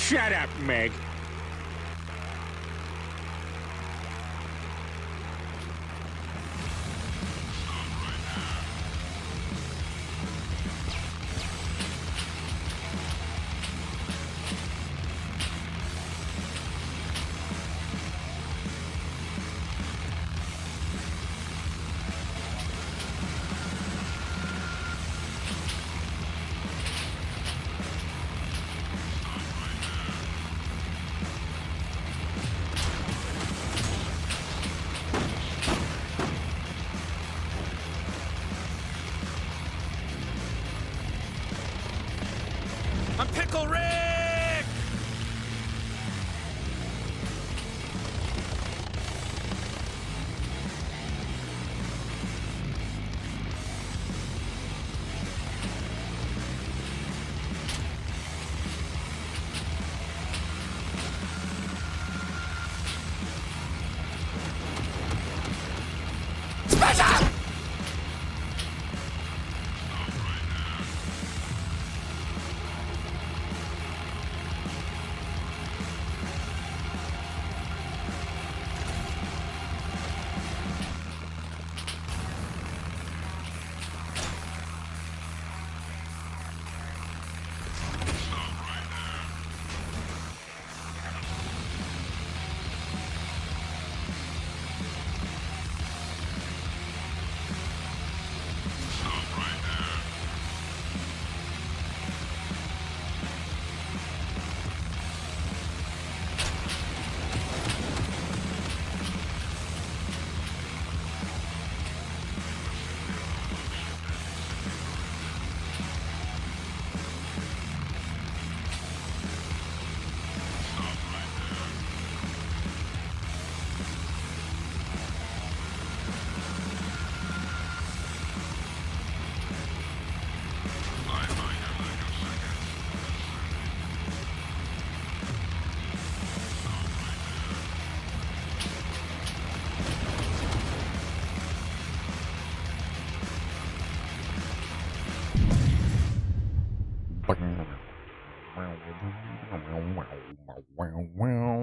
Shut up, Meg. I'm Pickle Rick! Special!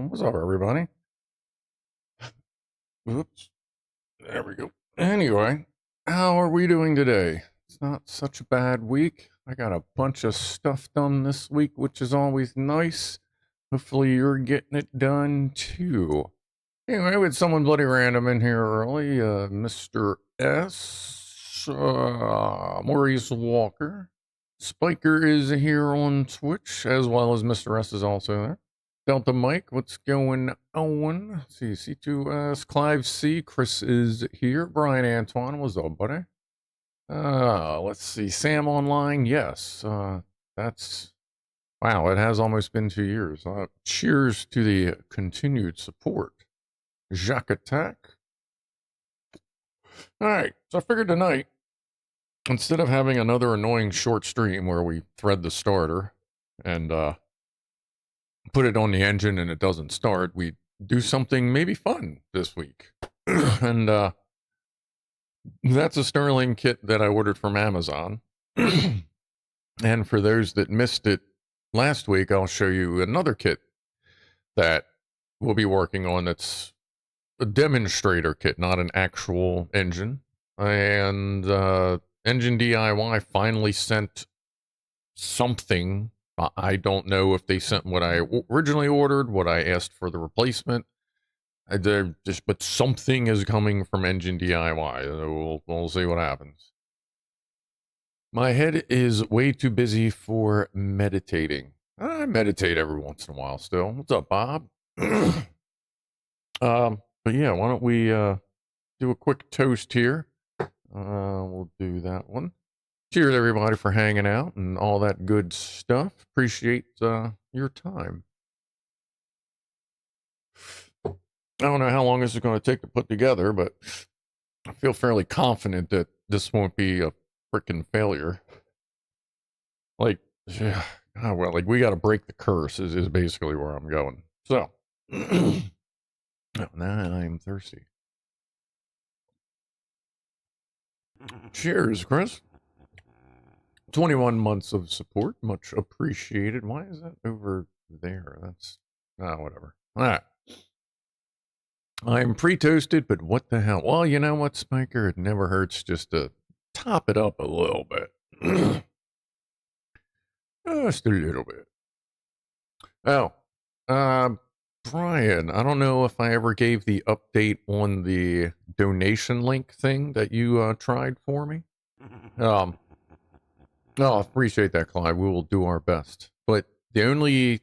What's up, everybody? Oops. There we go. Anyway, how are we doing today? It's not such a bad week. I got a bunch of stuff done this week, which is always nice. Hopefully you're getting it done too. Anyway, we had someone bloody random in here early. Mr. S. Maurice Walker. Spiker is here on Twitch, as well as Mr. S is also there. Delta Mike, what's going on? Let's see, C2S, Clive C, Chris is here. Brian Antoine, what's up, buddy? Let's see, Sam Online, yes. That's, wow, it has almost been 2 years. Cheers to the continued support. Jacques Attack. All right, so I figured tonight, instead of having another annoying short stream where we thread the starter and put it on the engine and it doesn't start, we do something maybe fun this week. And that's a Sterling kit that I ordered from Amazon. And for those that missed it last week, I'll show you another kit that we'll be working on. That's a demonstrator kit, not an actual engine. And Engine DIY finally sent something. I don't know if they sent what I originally ordered, what I asked for the replacement. But something is coming from Engine DIY. We'll see what happens. My head is way too busy for meditating. I meditate every once in a while still. What's up, Bob? But yeah, why don't we do a quick toast here? We'll do that one. Cheers, everybody, for hanging out and all that good stuff. Appreciate your time. I don't know how long this is going to take to put together, but I feel fairly confident that this won't be a freaking failure. Like, yeah, well, like we got to break the curse is basically where I'm going. So, oh, now I'm thirsty. Cheers, Chris. 21 months of support, much appreciated. Why is that over there. That's whatever. All right. I'm pre-toasted, but what the hell? Well, you know what, Spiker? It never hurts just to top it up a little bit. Just a little bit. Oh, Brian, I don't know if I ever gave the update on the donation link thing that you tried for me. Oh, appreciate that, Clive. We will do our best. But it only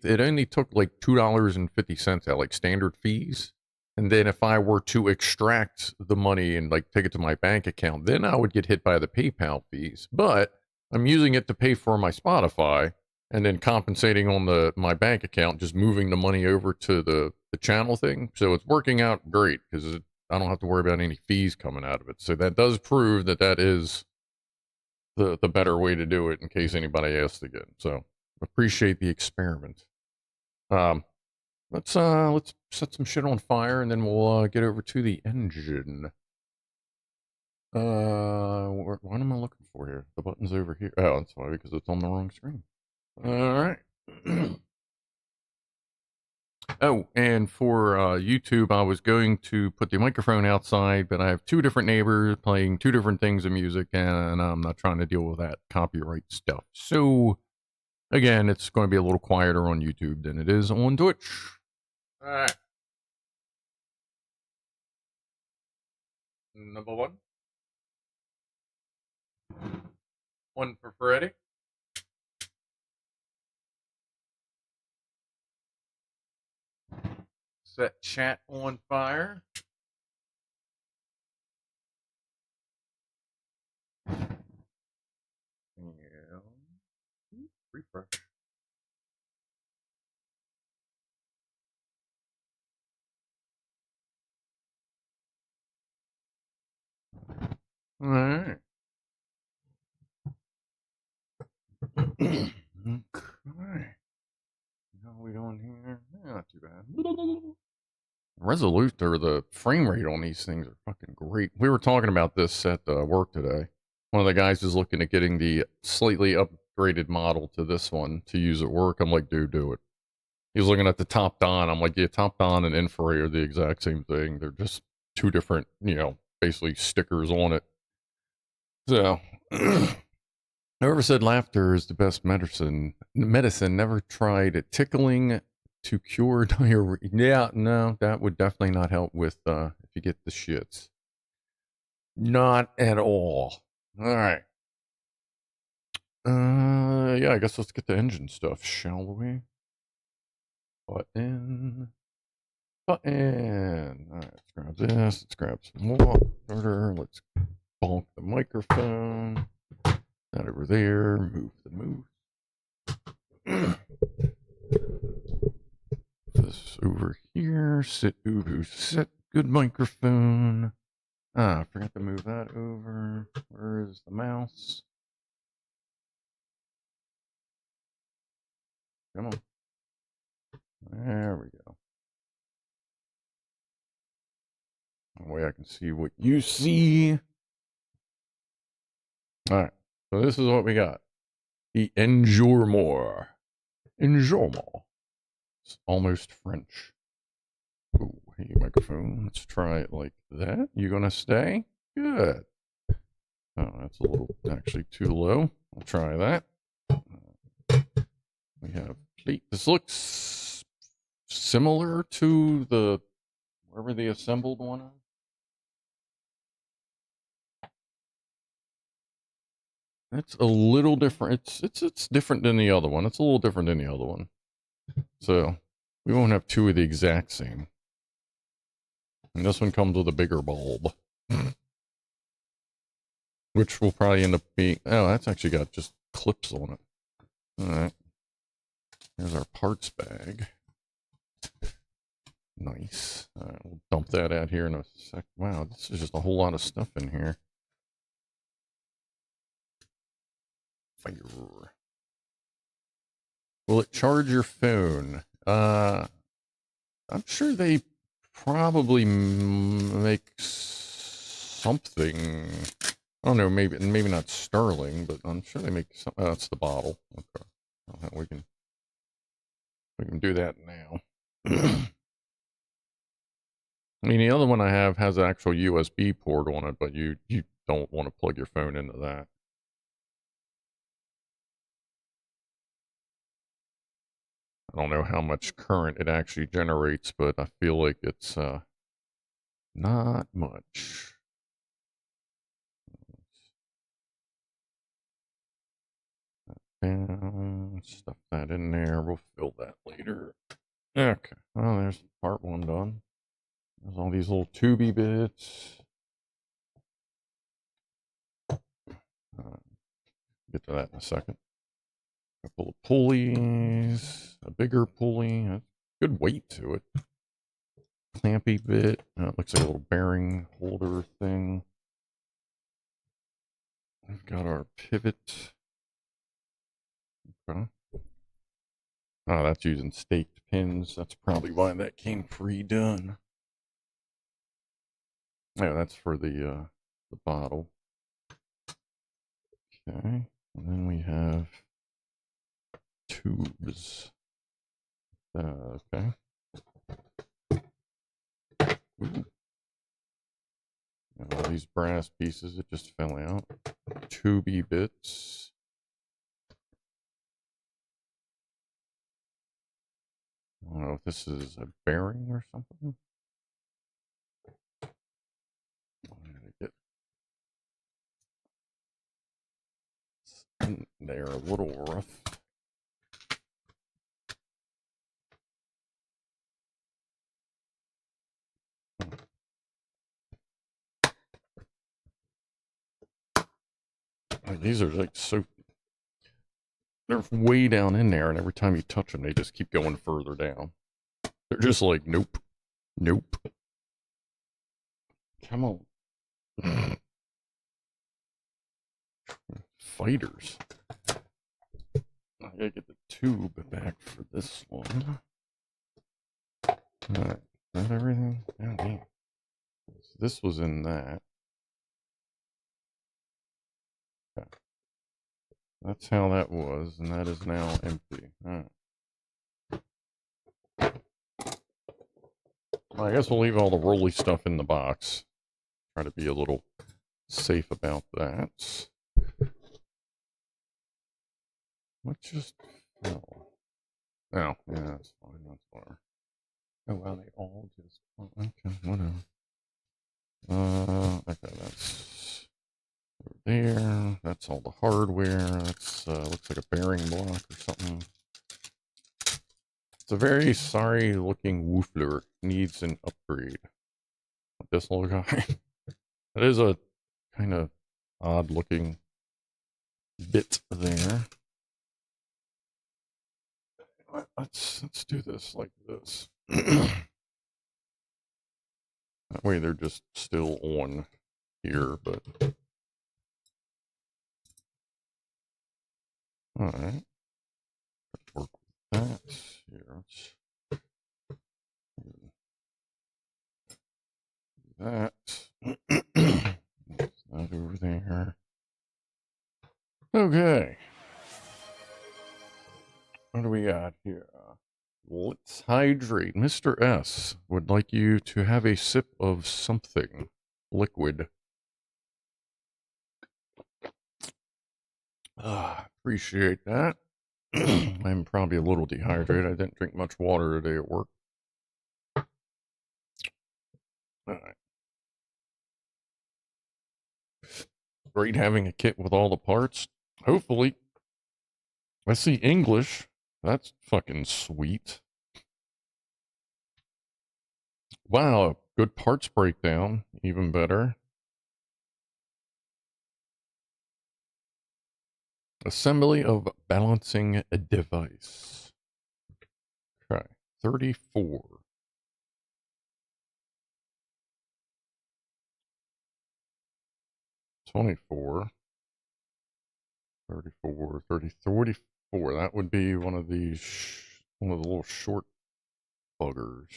took like $2.50 at like standard fees. And then if I were to extract the money and like take it to my bank account, then I would get hit by the PayPal fees. But I'm using it to pay for my Spotify and then compensating on my bank account, just moving the money over to the channel thing. So it's working out great because I don't have to worry about any fees coming out of it. So that does prove that is the better way to do it in case anybody asks again. So appreciate the experiment. Let's set some shit on fire and then we'll get over to the engine. What am I looking for here? The button's over here. Oh, that's why, because it's on the wrong screen. All right. Oh, and for YouTube, I was going to put the microphone outside, but I have two different neighbors playing two different things of music, and I'm not trying to deal with that copyright stuff. So, again, it's going to be a little quieter on YouTube than it is on Twitch. All right. Number one. One for Freddy. Set chat on fire. Yeah. Refresh. All right. Okay. How are we doing here? Yeah, not too bad. Resolute, or the frame rate on these things are fucking great. We were talking about this at work today. One of the guys is looking at getting the slightly upgraded model to this one to use at work. I'm like, dude, do it. He's looking at the Top Don. I'm like, yeah, Top Don and Infrared are the exact same thing. They're just two different, basically stickers on it. So, whoever said laughter is the best medicine, never tried tickling to cure diarrhea. Yeah, no, that would definitely not help with if you get the shits. Not at all. All right. Yeah, I guess let's get the engine stuff, shall we? Button. All right, let's grab this. Let's grab some more water. Let's bonk the microphone. That over there. Move the moose. This over here. Sit, ubu, sit. Good microphone. I forgot to move that over. Where is the mouse? Come on. There we go. That way I can see what you see. All right. So this is what we got. The Endure More. Endure More. It's almost French. Ooh, hey, microphone. Let's try it like that. You gonna stay? Good. Oh, that's a little actually too low. I'll try that. We have plate. This looks similar to the wherever the assembled one is. It's a little different. It's different than the other one. It's a little different than the other one. So we won't have two of the exact same. And this one comes with a bigger bulb. Which will probably end up being... Oh, that's actually got just clips on it. Alright. Here's our parts bag. Nice. Alright, we'll dump that out here in a sec. Wow, this is just a whole lot of stuff in here. Fire. Will it charge your phone? I'm sure they probably make something. I don't know, maybe not Sterling, but I'm sure they make some. Oh, that's the bottle. Okay, we can. We can do that now. I mean, the other one I have has an actual USB port on it, but you don't want to plug your phone into that. I don't know how much current it actually generates, but I feel like it's not much. And stuff that in there. We'll fill that later. Okay. Well, there's part one done. There's all these little tubey bits. Get to that in a second. A couple of pulleys, a bigger pulley, a good weight to it. Clampy bit. It looks like a little bearing holder thing. We've got our pivot. Okay. Oh, that's using staked pins. That's probably why that came pre-done. Yeah, that's for the bottle. Okay, and then we have tubes. Okay. Ooh. All these brass pieces that just fell out. Tubey bits. I don't know if this is a bearing or something. I'm gonna get in there a little rough. Like, these are like so, they're way down in there, and every time you touch them, they just keep going further down. They're just like, nope, nope. Come on. Fighters. I gotta get the tube back for this one. Alright, is that everything? Oh, damn. So this was in that. Okay. That's how that was, and that is now empty. Alright. Well, I guess we'll leave all the rolly stuff in the box. Try to be a little safe about that. What just fell? Oh, yeah, that's fine. That's fine. Oh, well, they all just. Oh, okay, whatever. Okay, that's over there. That's all the hardware. That's looks like a bearing block or something. It's a very sorry looking woofler. Needs an upgrade. This little guy. That is a kind of odd looking bit there. Let's do this like this. That way they're just still on here, but all right. Work with that here. Let's do that. That's that over there. Okay. What do we got here? Let's hydrate. Mr. S would like you to have a sip of something liquid. Appreciate that. I'm probably a little dehydrated. I didn't drink much water today at work. All right. Great having a kit with all the parts. Hopefully. I see English. That's fucking sweet. Wow, good parts breakdown. Even better. Assembly of balancing a device. Okay, 34. 24. 34, 30, 44. That would be one of these, one of the little short buggers.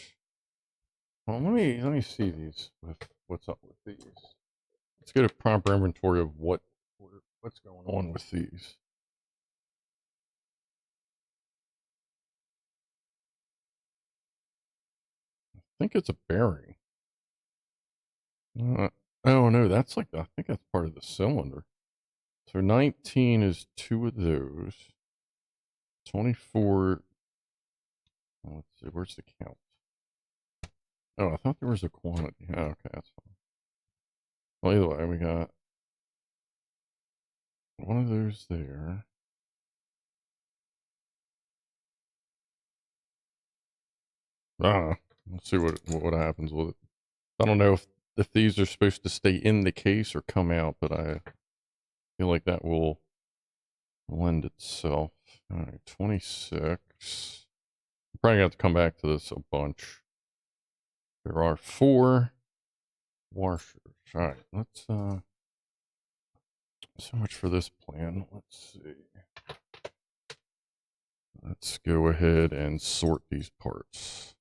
Well, let me see these. What's up with these? Let's get a proper inventory of what's going on with these. think it's a bearing. Oh no, that's like, I think that's part of the cylinder. So 19 is 2 of those. 24. Let's see, where's the count? Oh, I thought there was a quantity. Oh, okay, that's fine. Well, either way, we got one of those there. Let's see what happens with it. I don't know if these are supposed to stay in the case or come out, but I feel like that will lend itself. All right, 26. I'm probably gonna have to come back to this a bunch. There are 4 washers. All right, let's so much for this plan. Let's see. Let's go ahead and sort these parts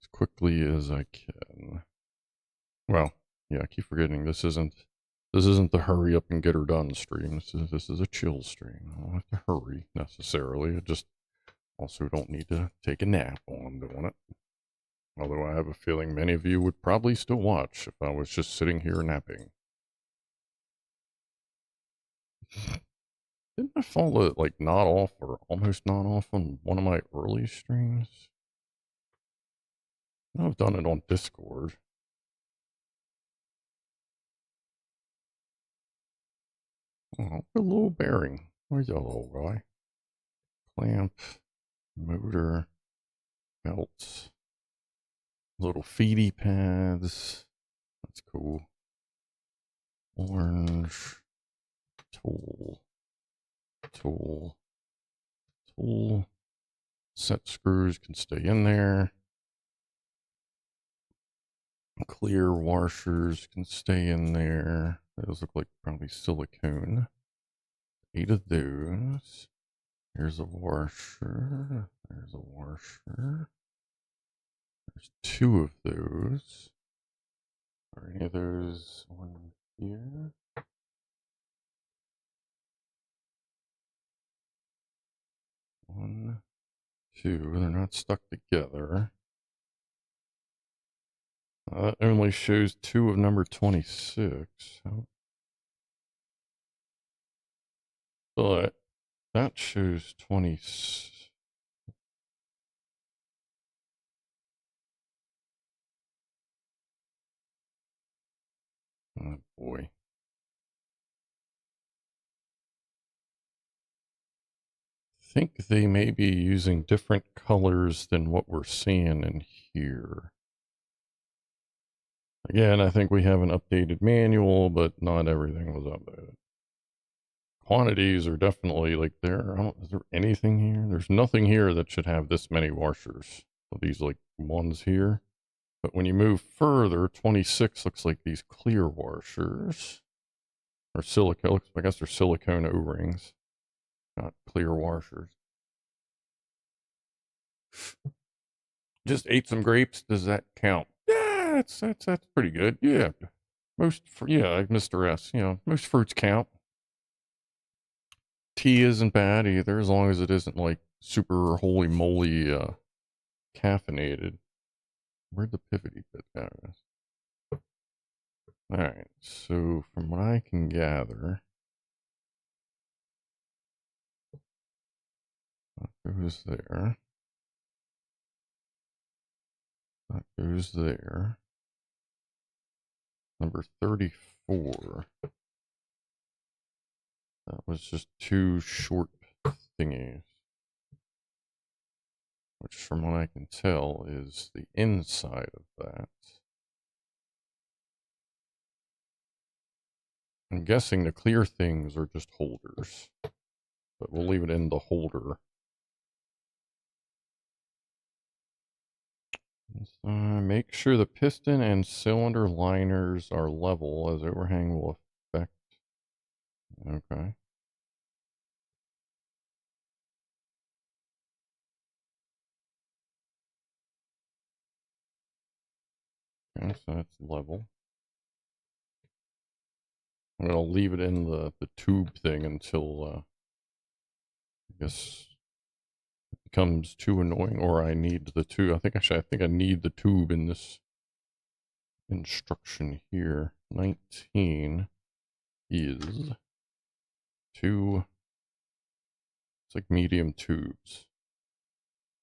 as quickly as I can. Well, yeah, I keep forgetting this isn't the hurry up and get her done stream. This is a chill stream. I don't have to hurry necessarily. I just also don't need to take a nap while I'm doing it. Although I have a feeling many of you would probably still watch if I was just sitting here napping. Didn't I fall like not off or almost not off on one of my early streams? I've done it on Discord. Oh, a little bearing. Where's your little guy? Clamp, motor, belts, little feedy pads. That's cool. Orange, tool, tool, tool. Set screws can stay in there. Clear washers can stay in there. Those look like probably silicone. 8 of those. Here's a washer. There's a washer. There's 2 of those. Are any of those on here? One, 2. They're not stuck together. That only shows 2 of number 26. But that shows 20. Oh boy. I think they may be using different colors than what we're seeing in here. Again, I think we have an updated manual, but not everything was updated. Quantities are definitely like there. Is there anything here? There's nothing here that should have this many washers. So these like ones here. But when you move further, 26 looks like these clear washers. Or silicone. I guess they're silicone O-rings. Not clear washers. Just ate some grapes. Does that count? Yeah, that's pretty good. Yeah. Mr. S, most fruits count. Tea isn't bad either, as long as it isn't like super holy moly caffeinated. Where'd the pivoty bit go? Alright, so from what I can gather, that goes there. That goes there. Number 34. That was just 2 short thingies. Which, from what I can tell, is the inside of that. I'm guessing the clear things are just holders. But we'll leave it in the holder. So make sure the piston and cylinder liners are level, as overhang will affect. Okay. Okay, so that's level. I'm gonna leave it in the tube thing until I guess becomes too annoying, or I need the tube. I think I need the tube in this instruction here. 19 is 2. It's like medium tubes.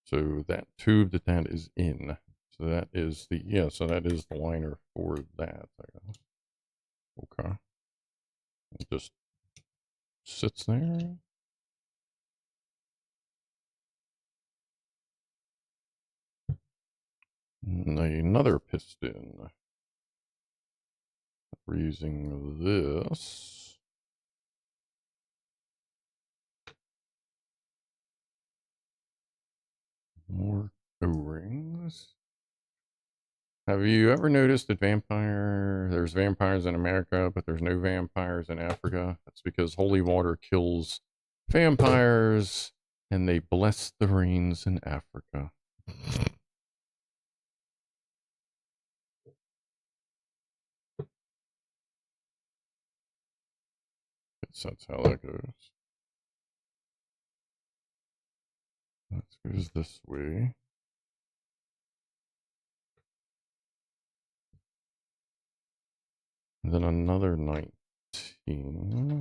So that tube that is in. So that is the, yeah, so that is the liner for that, I guess. Okay. It just sits there. Another piston. We're using this. More O-rings. Have you ever noticed that there's vampires in America, but there's no vampires in Africa? That's because holy water kills vampires, and they bless the rains in Africa. Guess that's how that goes. That goes this way. And then another 19.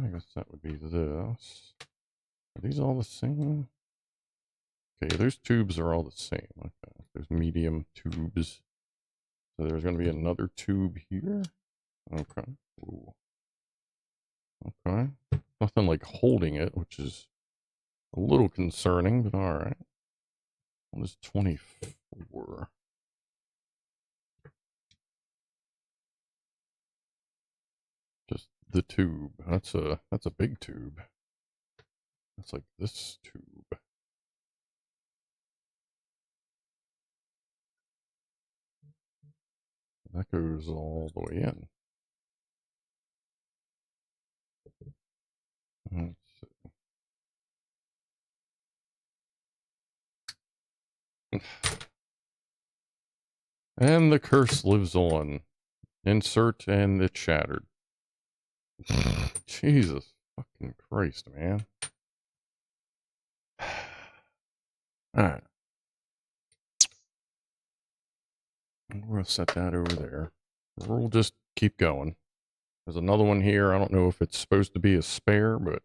I guess that would be this. Are these all the same? Okay, those tubes are all the same. Okay, there's medium tubes. So there's going to be another tube here. Okay. Ooh. Okay. Nothing like holding it, which is a little concerning, but all right. What is 24? Just the tube. That's a big tube. That's like this tube. That goes all the way in. Let's see. And the curse lives on. Insert, and it shattered. Jesus fucking Christ, man. Alright. We're going to set that over there. We'll just keep going. There's another one here. I don't know if it's supposed to be a spare, but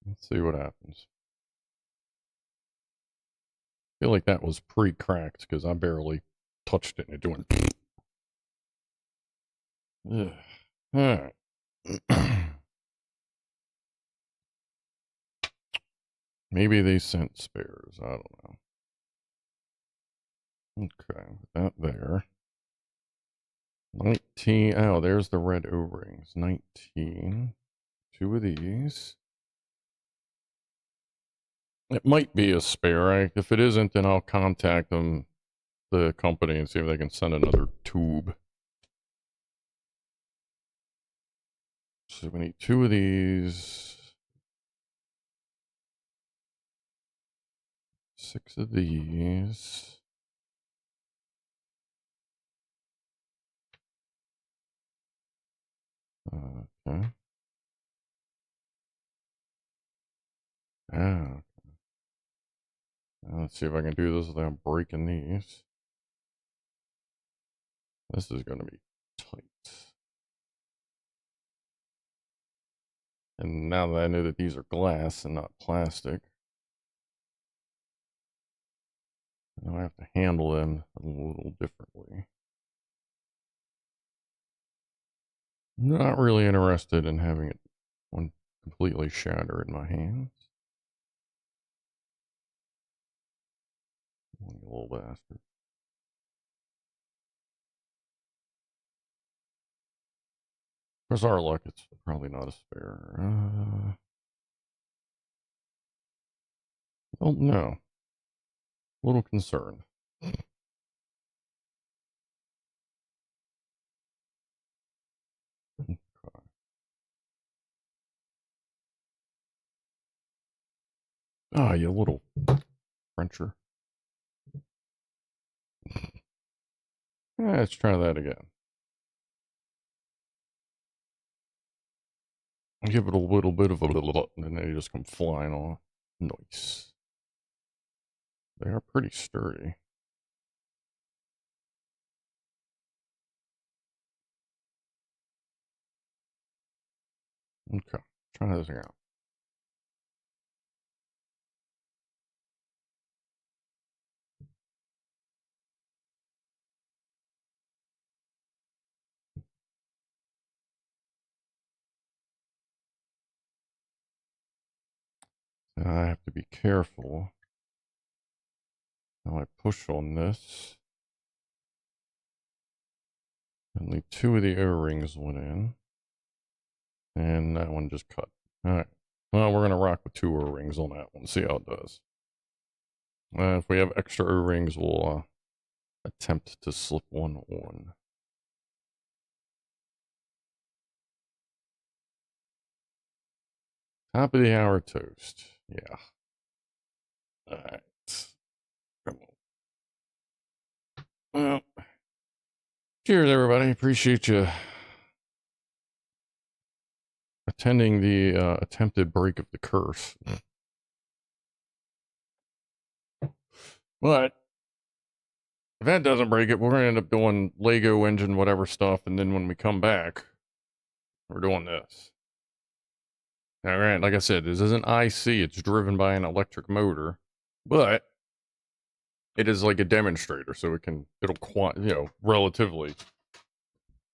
let's see what happens. I feel like that was pre-cracked because I barely touched it and it went. Alright. Maybe they sent spares. I don't know. Okay, that there. 19. Oh, there's the red O-rings. 19. 2 of these. It might be a spare. If it isn't, then I'll contact them, the company, and see if they can send another tube. So we need 2 of these. 6 of these. Okay. Ah, okay. Now let's see if I can do this without breaking these. This is going to be tight. And now that I know that these are glass and not plastic, now I have to handle them a little differently. Not really interested in having it one completely shatter in my hands. You little bastard. For our luck, it's probably not a spare. Well, no. A little concerned. Okay. Ah, you little Frencher. Let's try that again. Give it a little bit of a little, and then they just come flying off. Nice. They are pretty sturdy. Okay, try this out. I have to be careful how I push on this. Only 2 of the O-rings went in. And that one just cut. Alright. Well, we're going to rock with 2 O-rings on that one. See how it does. If we have extra O-rings, we'll attempt to slip one on. Top of the hour toast. Yeah. Alright. Come on. Well, cheers, everybody. Appreciate you attending the attempted break of the curse. But if that doesn't break it, we're going to end up doing Lego engine, whatever stuff. And then when we come back, we're doing this. All right. Like I said, this isn't IC. It's driven by an electric motor, but it is like a demonstrator. So it'll relatively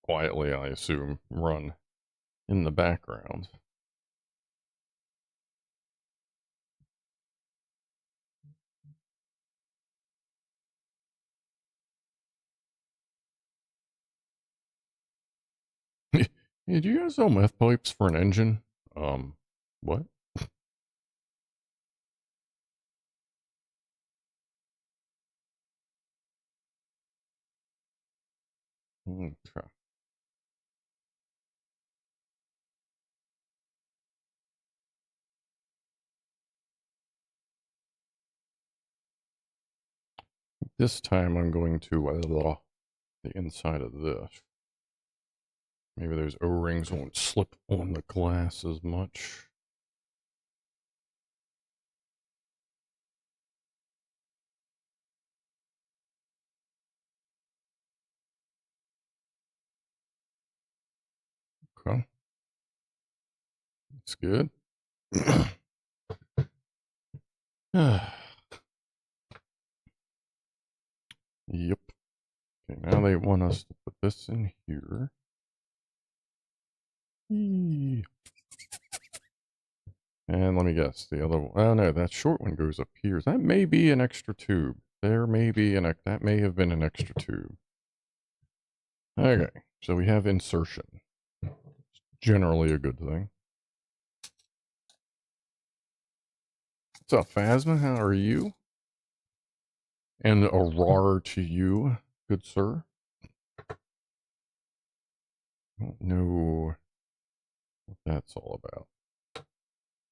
quietly, I assume, run in the background. Hey, do you guys sell meth pipes for an engine? What? Okay. This time I'm going to the inside of this. Maybe those O-rings won't slip on the glass as much. Okay. That's good. Yep. Okay, now they want us to put this in here. And let me guess, the other one. Oh no, that short one goes up here. That may be an extra tube. There may be that may have been an extra tube. Okay, so we have insertion. Generally a good thing. What's up, Phasma? How are you? And a roar to you, good sir. I don't know what that's all about,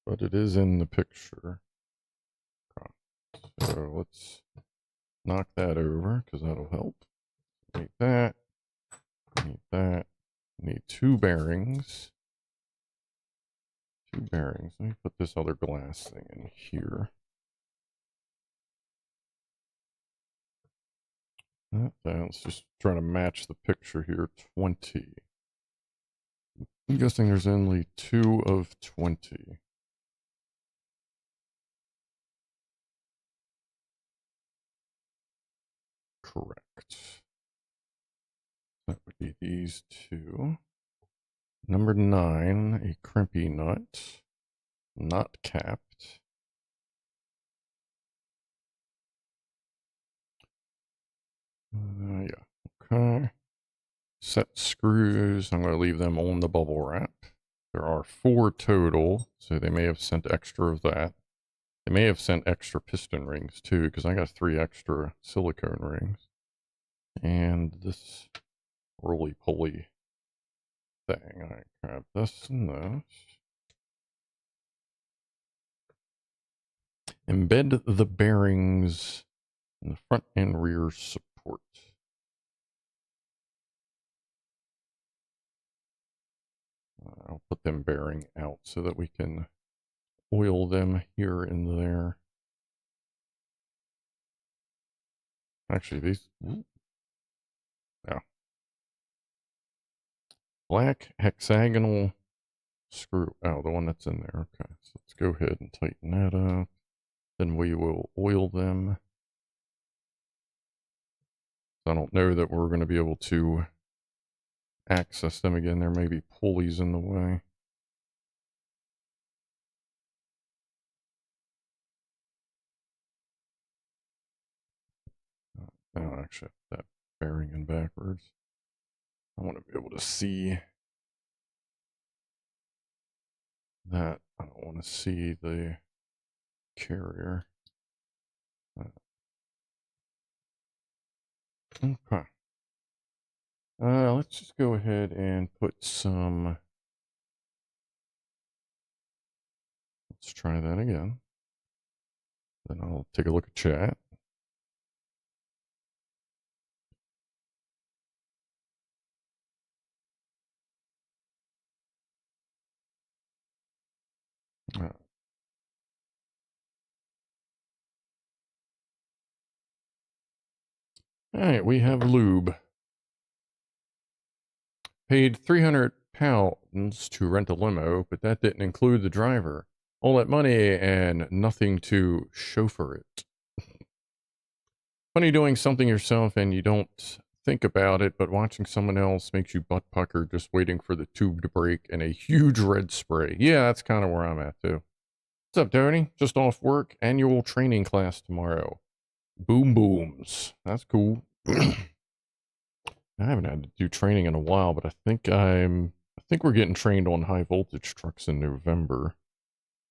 but it is in the picture. So let's knock that over because that'll help. Need that. Need that. Need 2 bearings. 2 bearings. Let me put this other glass thing in here. Let's just try to match the picture here. 20. I'm guessing there's only 2 of 20. Correct. That would be these 2. Number 9, a crimpy nut. Not capped. Yeah. Okay. Set screws. I'm going to leave them on the bubble wrap. There are 4 total, so they may have sent extra of that. They may have sent extra piston rings too, because I got 3 extra silicone rings. And this roly-poly thing. I grab this and this. Embed the bearings in the front and rear support. I'll put them bearing out so that we can oil them here and there. Actually, these... Yeah. Black hexagonal screw. Oh, the one that's in there. Okay, so let's go ahead and tighten that up. Then we will oil them. I don't know that we're going to be able to access them again. There may be pulleys in the way. Oh, actually, that bearing in backwards. I want to be able to see that. I don't want to see the carrier. Okay. Let's just go ahead and put some... Let's try that again. Then I'll take a look at chat. All right, we have lube. Paid 300 pounds to rent a limo, but that didn't include the driver. All that money and nothing to chauffeur it. Funny doing something yourself and you don't think about it, but watching someone else makes you butt pucker just waiting for the tube to break and a huge red spray. Yeah, that's kind of where I'm at too. What's up, Tony? Just off work. Annual training class tomorrow. Boom booms. That's cool. I haven't had to do training in a while, but I think we're getting trained on high voltage trucks in November.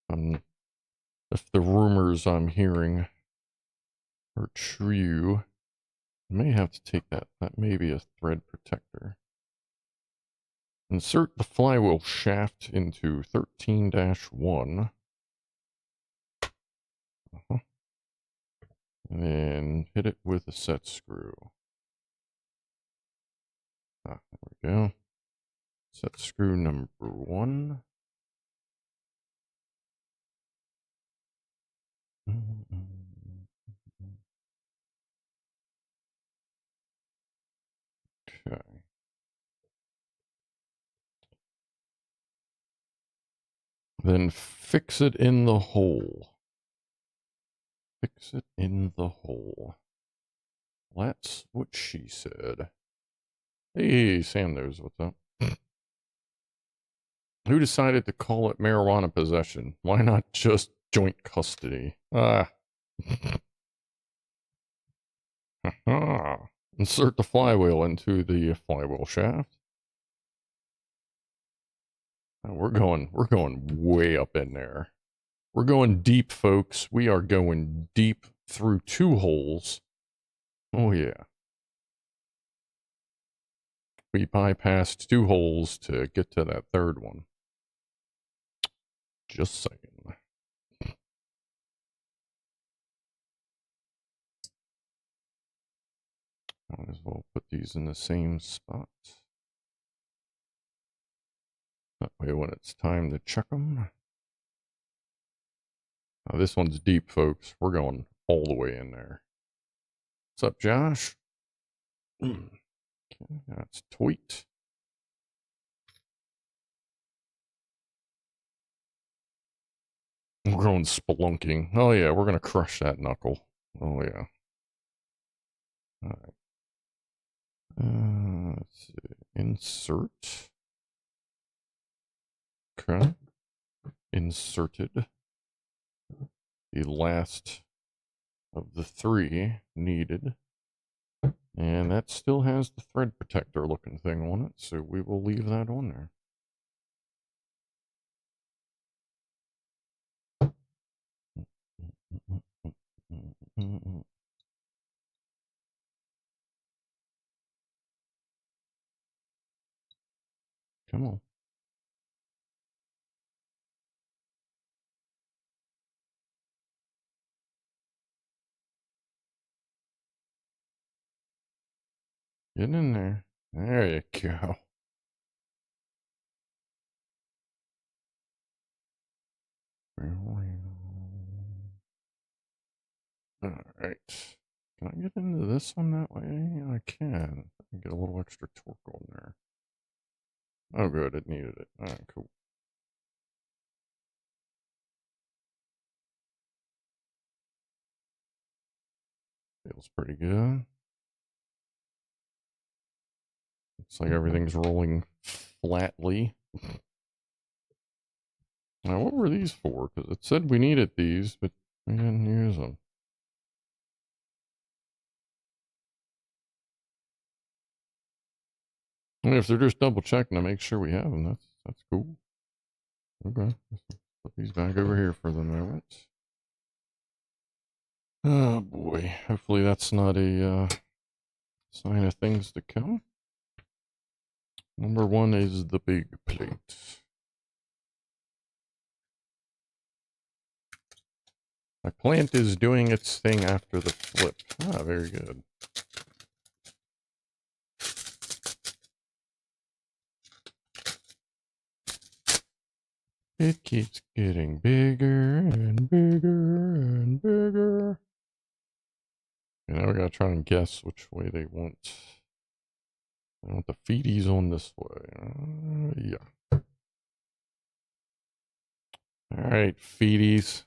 If the rumors I'm hearing are true, I may have to take that. That may be a thread protector. Insert the flywheel shaft into 13-1. And then hit it with a set screw. There we go. Set screw number 1. Okay. Then fix it in the hole. Fix it in the hole. That's what she said. Hey, Sam knows what's up. Who decided to call it marijuana possession? Why not just joint custody? Insert the flywheel into the flywheel shaft. We're going way up in there. We're going deep, folks. We are going deep through 2 holes. Oh, yeah. We bypassed 2 holes to get to that 3rd one. Just saying. Might as well put these in the same spot. That way when it's time to check them. Now this one's deep, folks. We're going all the way in there. What's up, Josh? Okay, that's tweet. We're going spelunking. Oh yeah, we're gonna crush that knuckle. Oh yeah. All right. Let's see. Insert. Okay. Inserted. The last of the 3 needed. And that still has the thread protector looking thing on it, so we will leave that on there. Come on. Get in there. There you go. Alright. Can I get into this one that way? I can. I can get a little extra torque on there. Oh good, it needed it. Alright, cool. Feels pretty good. Looks like everything's rolling flatly. Now, what were these for? Because it said we needed these, but we didn't use them. And if they're just double checking to make sure we have them, that's cool. Okay, put these back over here for the moment. Oh boy, hopefully that's not a sign of things to come. Number one is the big plate. My plant is doing its thing after the flip. Ah, very good. It keeps getting bigger and bigger and bigger. And now we gotta try and guess which way they want. They want the feeties on this way. Yeah. Alright, feeties.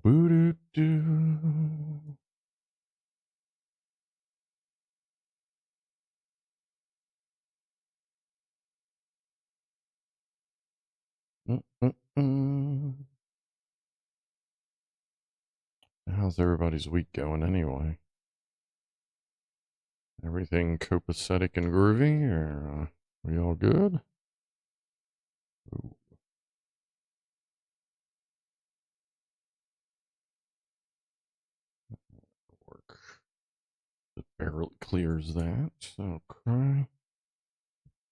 Boo-doo-doo. How's everybody's week going anyway? Everything copacetic and groovy, or we all good? Ooh. Work. It barely clears that. Okay.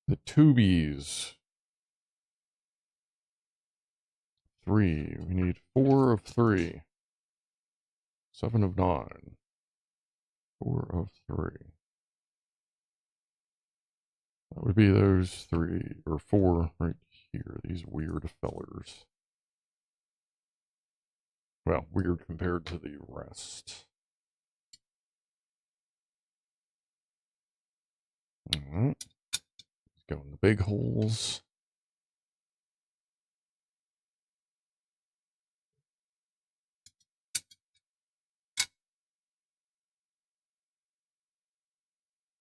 The tubies. 3. We need 4 of 3. 7 of 9. 4 of 3. That would be those 3 or 4 right here. These weird fellers. Well, weird compared to the rest. Alright. Let's go in the big holes.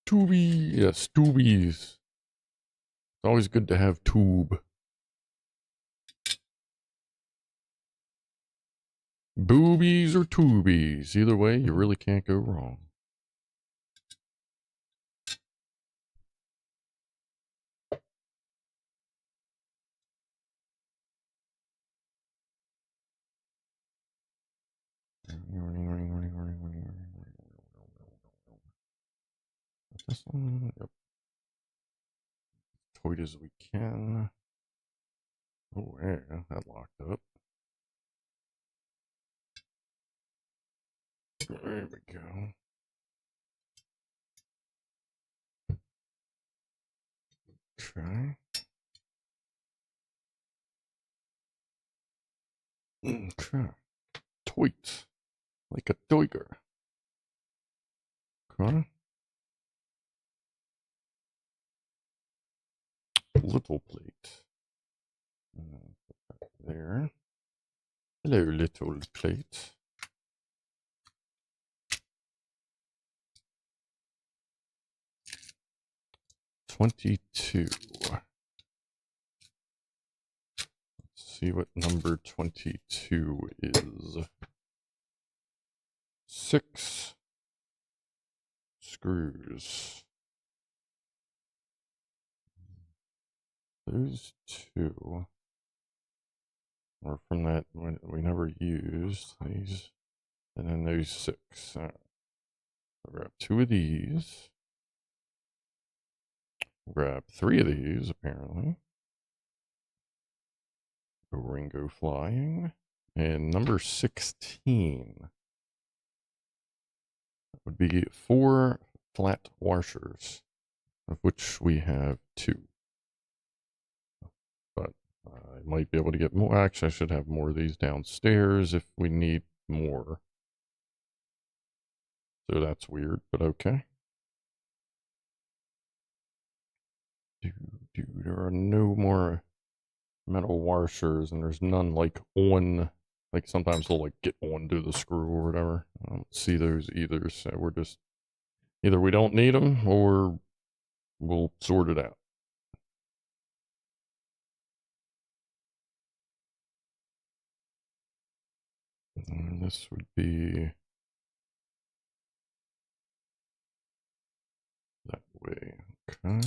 Tubey, yes, tubies. It's always good to have tube. Boobies or tubies. Either way, you really can't go wrong. This one, yep. Tight as we can. Oh, yeah, that locked up. There we go. Okay. Okay. Tight. Like a tiger. Okay. Little plate. Put that there. Hello, little plate. $22. Let's see what number 22 is. 6 screws. Those 2 are from that we never used. These And then those 6. All right. I'll grab 2 of these. Grab 3 of these, apparently. Ringo flying. And number 16 would be 4 flat washers, of which we have 2. But I might be able to get more. Actually, I should have more of these downstairs if we need more. So that's weird, but okay. There are no more metal washers, and there's none like on, like sometimes they'll like get onto the screw or whatever. I don't see those either, so we're just, either we don't need them or we'll sort it out. And this would be that way, okay.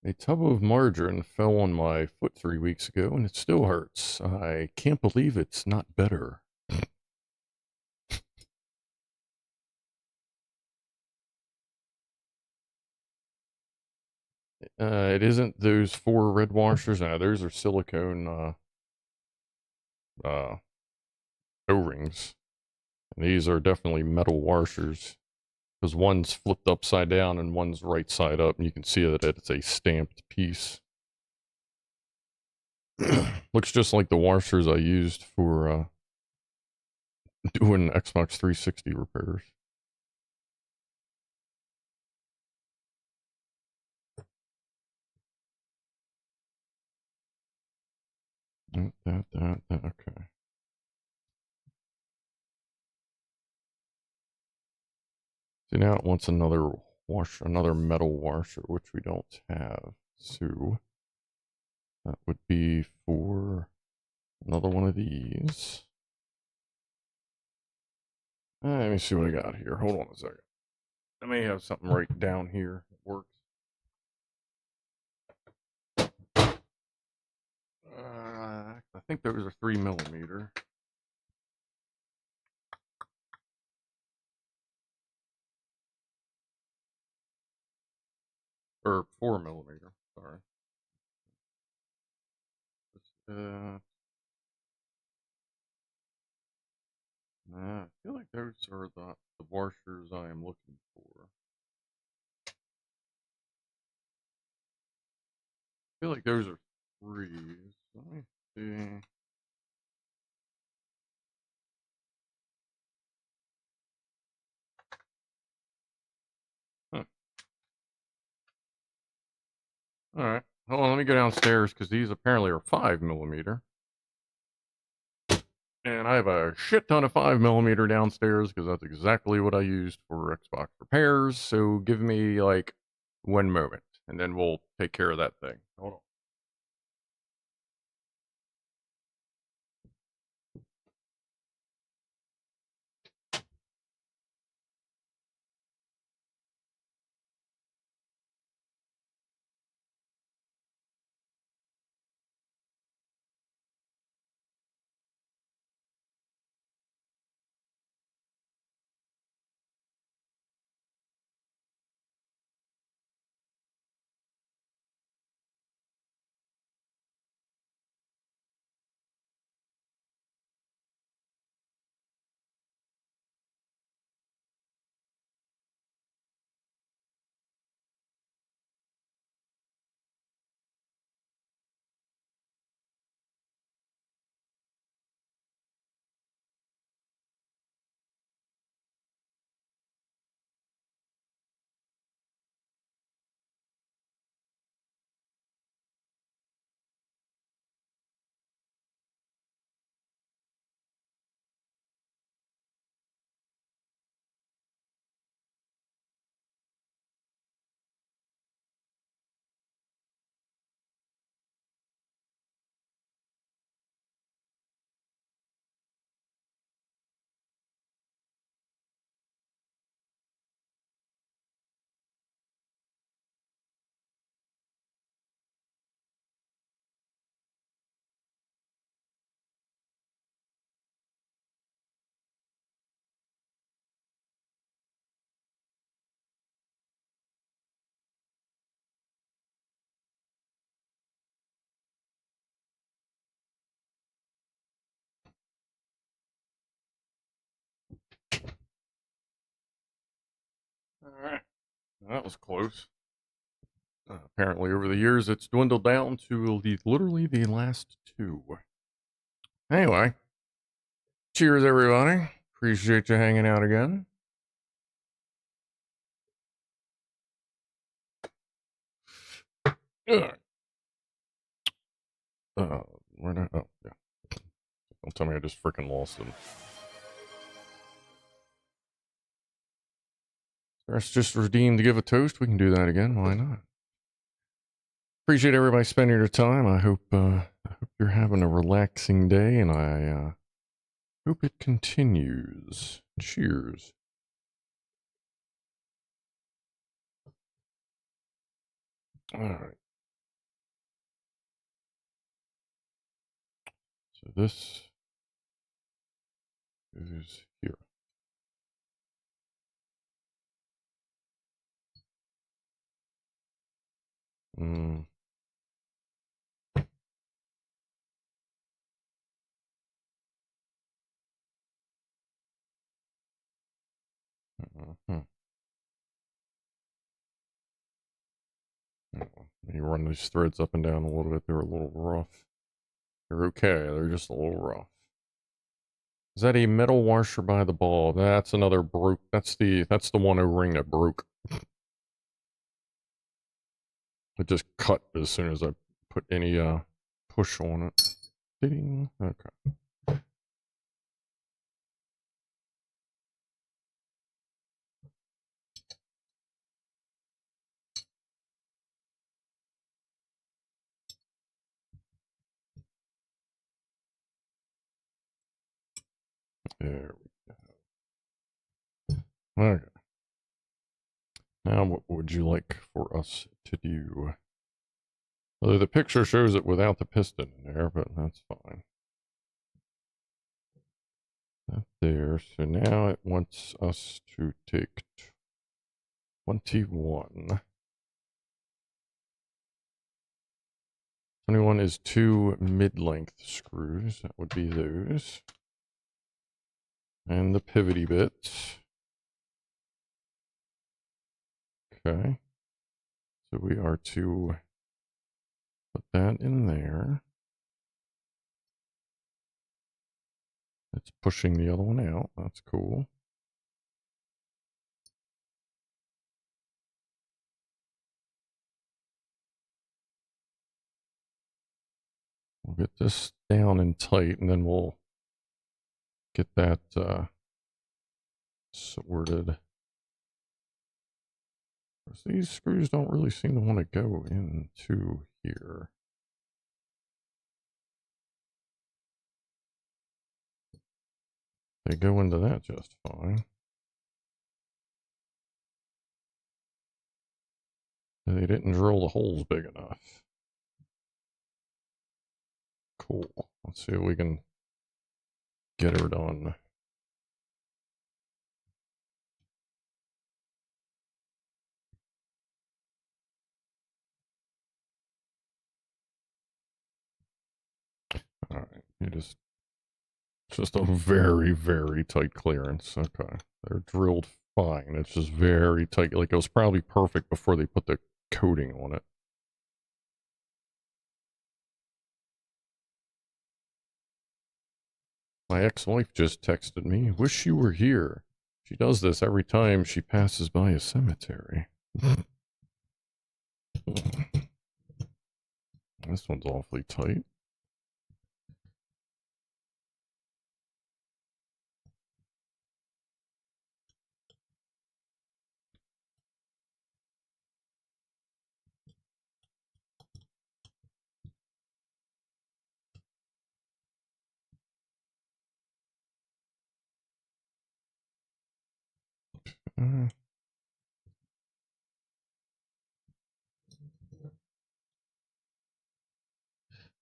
A tub of margarine fell on my foot 3 weeks ago and it still hurts. I can't believe it's not better. It isn't those 4 red washers. No, those are silicone O-rings. And these are definitely metal washers. Because one's flipped upside down and one's right side up. And you can see that it's a stamped piece. Looks just like the washers I used for doing Xbox 360 repairs. Okay. So now it wants another washer, another metal washer, which we don't have. So that would be for another one of these. Let me see what I got here. Hold on a second. I may have something right down here that works. I think those are 3mm. Or 4mm, sorry. I feel like those are the washers I am looking for. I feel like those are 3s. Let me see. Huh. Alright. Hold on, let me go downstairs because these apparently are 5mm. And I have a shit ton of 5mm downstairs because that's exactly what I used for Xbox repairs. So give me like 1 moment and then we'll take care of that thing. Hold on. Alright. That was close. Apparently, over the years, it's dwindled down to literally the last two. Anyway, cheers, everybody. Appreciate you hanging out again. Where did, oh, yeah. Don't tell me I just freaking lost them. Let's just redeem to give a toast. We can do that again. Why not? Appreciate everybody spending your time. I hope you're having a relaxing day, and I hope it continues. Cheers. All right. So this is here. You run these threads up and down a little bit. They're a little rough. They're okay. They're just a little rough. Is that a metal washer by the ball? That's another broke. That's the one O-ring that broke. It just cut as soon as I put any push on it. Ding. Okay. There we go. Okay. Now what would you like for us to do? Although the picture shows it without the piston in there, but that's fine. That there. So now it wants us to take 21. 21 is 2 mid-length screws. That would be those. And the pivoty bits. Okay. So we are to put that in there. It's pushing the other one out. That's cool. We'll get this down and tight, and then we'll get that sorted. These screws don't really seem to want to go into here. They go into that just fine. They didn't drill the holes big enough. Cool. Let's see if we can get her done. All right, it's just a very, very tight clearance. Okay, they're drilled fine. It's just very tight. Like it was probably perfect before they put the coating on it. My ex-wife just texted me, wish you were here. She does this every time she passes by a cemetery. This one's awfully tight. I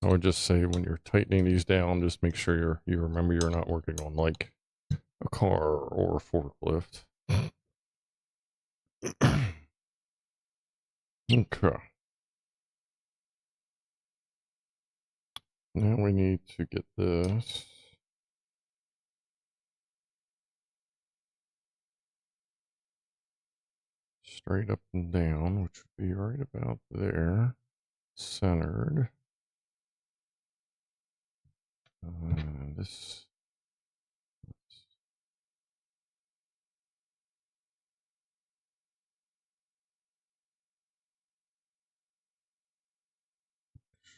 would just say when you're tightening these down, just make sure you remember you're not working on like a car or a forklift. Okay. Now we need to get this. straight up and down, which would be right about there, centered. This.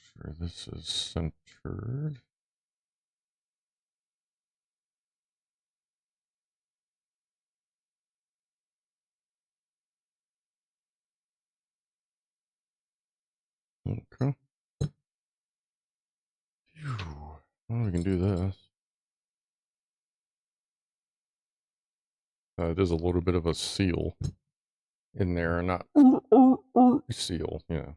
Sure, this is centered. Okay. Phew. Well, we can do this. It is a little bit of a seal in there, not seal, yeah.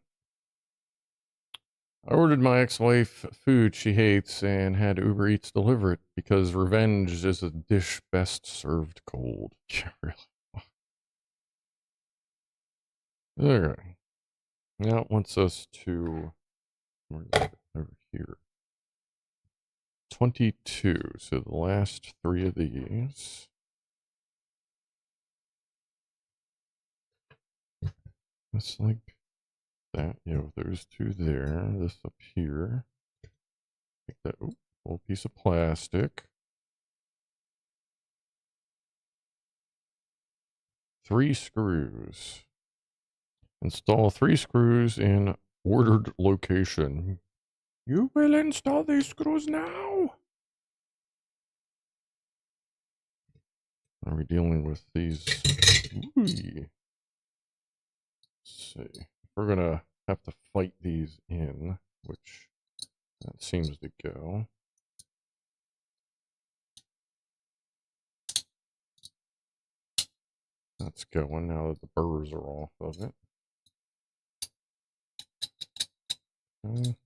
I ordered my ex-wife food she hates and had Uber Eats deliver it because revenge is a dish best served cold. Yeah, really. Okay. Now it wants us to, where is it? Over here. 22, so the last 3 of these. It's like that, you know, those 2 there, this up here. Take that, oh, little piece of plastic. 3 screws. Install 3 screws in ordered location. You will install these screws now. Are we dealing with these? Ooh. Let's see. We're gonna have to fight these in, which that seems to go. That's going now that the burrs are off of it. Okay.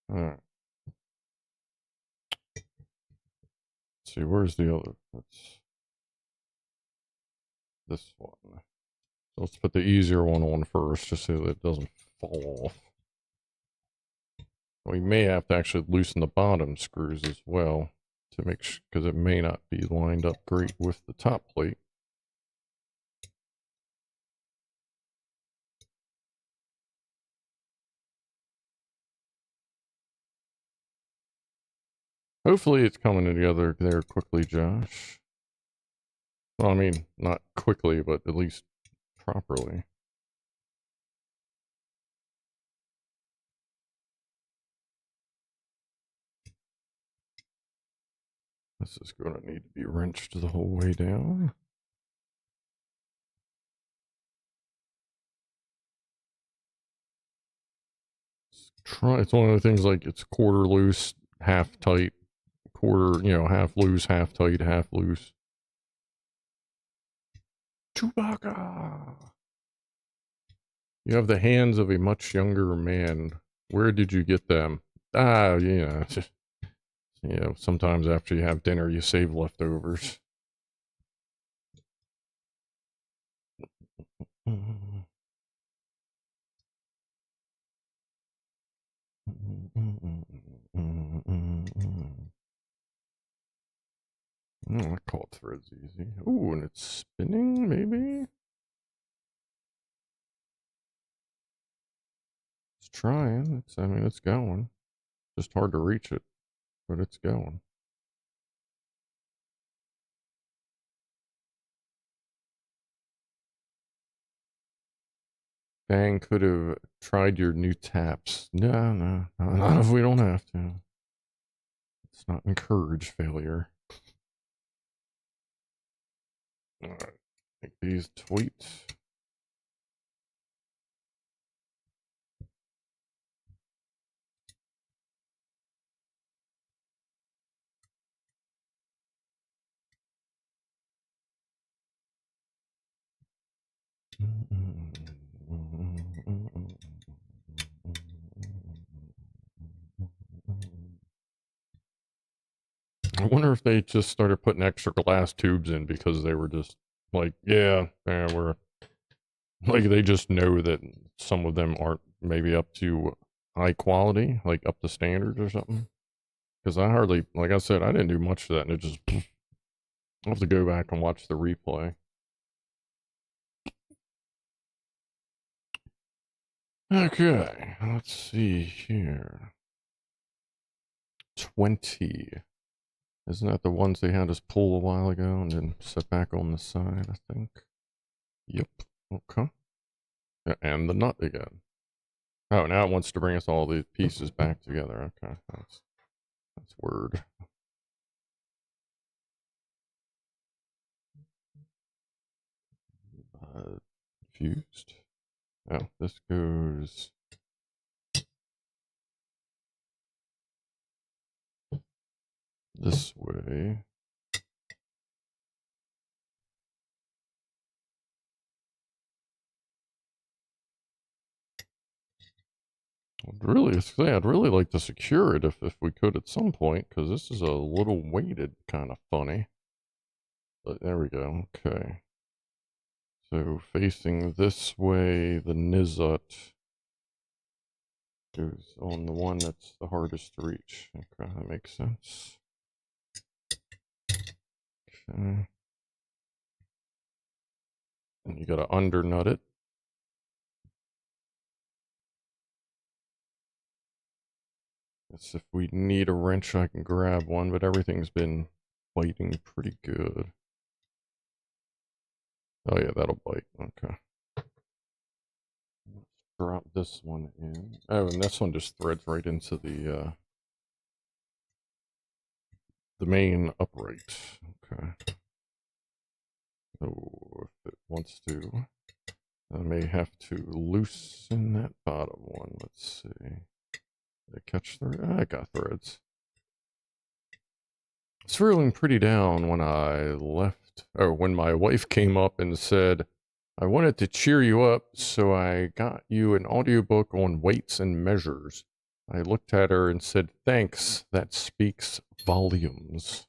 All right. Let's see, where's the other? That's this one. So let's put the easier one on first, just so that it doesn't fall off. We may have to actually loosen the bottom screws as well to make sure, because it may not be lined up great with the top plate. Hopefully it's coming together there quickly, Josh. Well, I mean, not quickly, but at least properly. This is going to need to be wrenched the whole way down. It's one of the things like it's quarter loose, half tight, quarter, you know, half loose, half tight, half loose. Chewbacca! You have the hands of a much younger man. Where did you get them? Ah, you know, just, you know, sometimes after you have dinner, you save leftovers. Oh, I call threads easy. Ooh, and it's spinning, maybe? It's trying. I mean, it's going. Just hard to reach it, but it's going. Bang could have tried your new taps. No, not if we don't have to. Let's not encourage failure. Alright, make these tweets. I wonder if they just started putting extra glass tubes in because they were just like, yeah, we're like, they just know that some of them aren't maybe up to high quality, like up to standards or something. Because I hardly, like I said, I didn't do much to that, and it just I'll have to go back and watch the replay. Okay, let's see here. 20. Isn't that the ones they had us pull a while ago and then set back on the side, I think? Yep. Okay. Yeah, and the nut again. Oh, now it wants to bring us all the pieces back together. Okay, that's weird. Confused. Oh, this goes this way. I'd really like to secure it if we could at some point, because this is a little weighted, kind of funny. But there we go. Okay. So facing this way, the Nizut goes on the one that's the hardest to reach. Okay, that makes sense. Okay. And you gotta undernut it. Guess if we need a wrench, I can grab one, but everything's been biting pretty good. Oh yeah, that'll bite. Okay. Let's drop this one in. Oh, and this one just threads right into the main upright. Okay. So if it wants to, I may have to loosen that bottom one. Let's see. Did I catch thread? I got threads. It's feeling pretty down when I left, or when my wife came up and said, I wanted to cheer you up, so I got you an audiobook on weights and measures. I looked at her and said, thanks, that speaks volumes.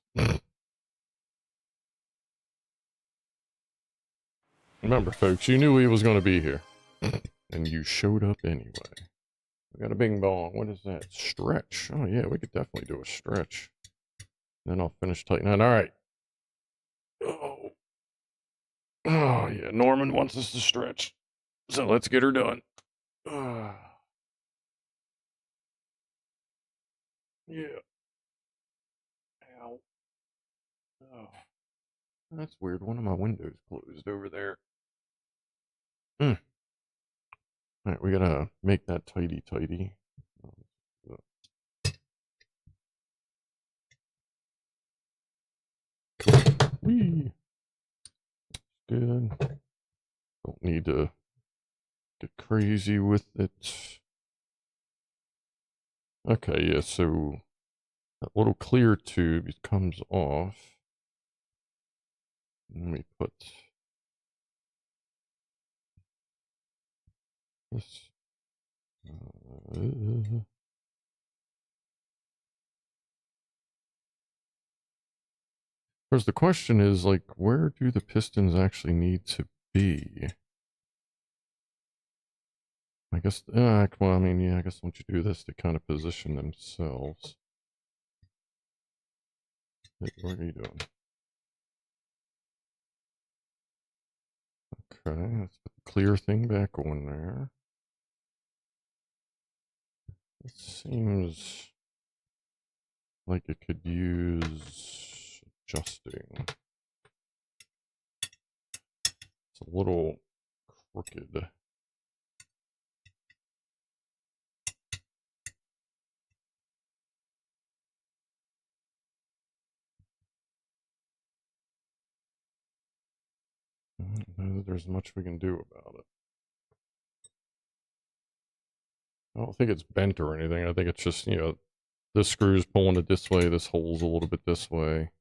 Remember, folks, you knew he was going to be here. And you showed up anyway. We got a bing bong. What is that? Stretch. Oh, yeah, we could definitely do a stretch. Then I'll finish tightening. All right. Oh. Oh, yeah. Norman wants us to stretch. So let's get her done. Yeah. Ow. Oh. That's weird. One of my windows closed over there. All right, we gotta make that tidy. Whee. Good. Don't need to get crazy with it. Okay, yeah, so that little clear tube comes off. Let me put this. Of course, the question is, like, where do the pistons actually need to be? I guess, well, I mean, yeah, I guess once you do this, they kind of position themselves. Hey, what are you doing? Okay, let's put the clear thing back on there. It seems like it could use adjusting. It's a little crooked. I don't know that there's much we can do about it. I don't think it's bent or anything. I think it's just, you know, this screw's pulling it this way, this hole's a little bit this way.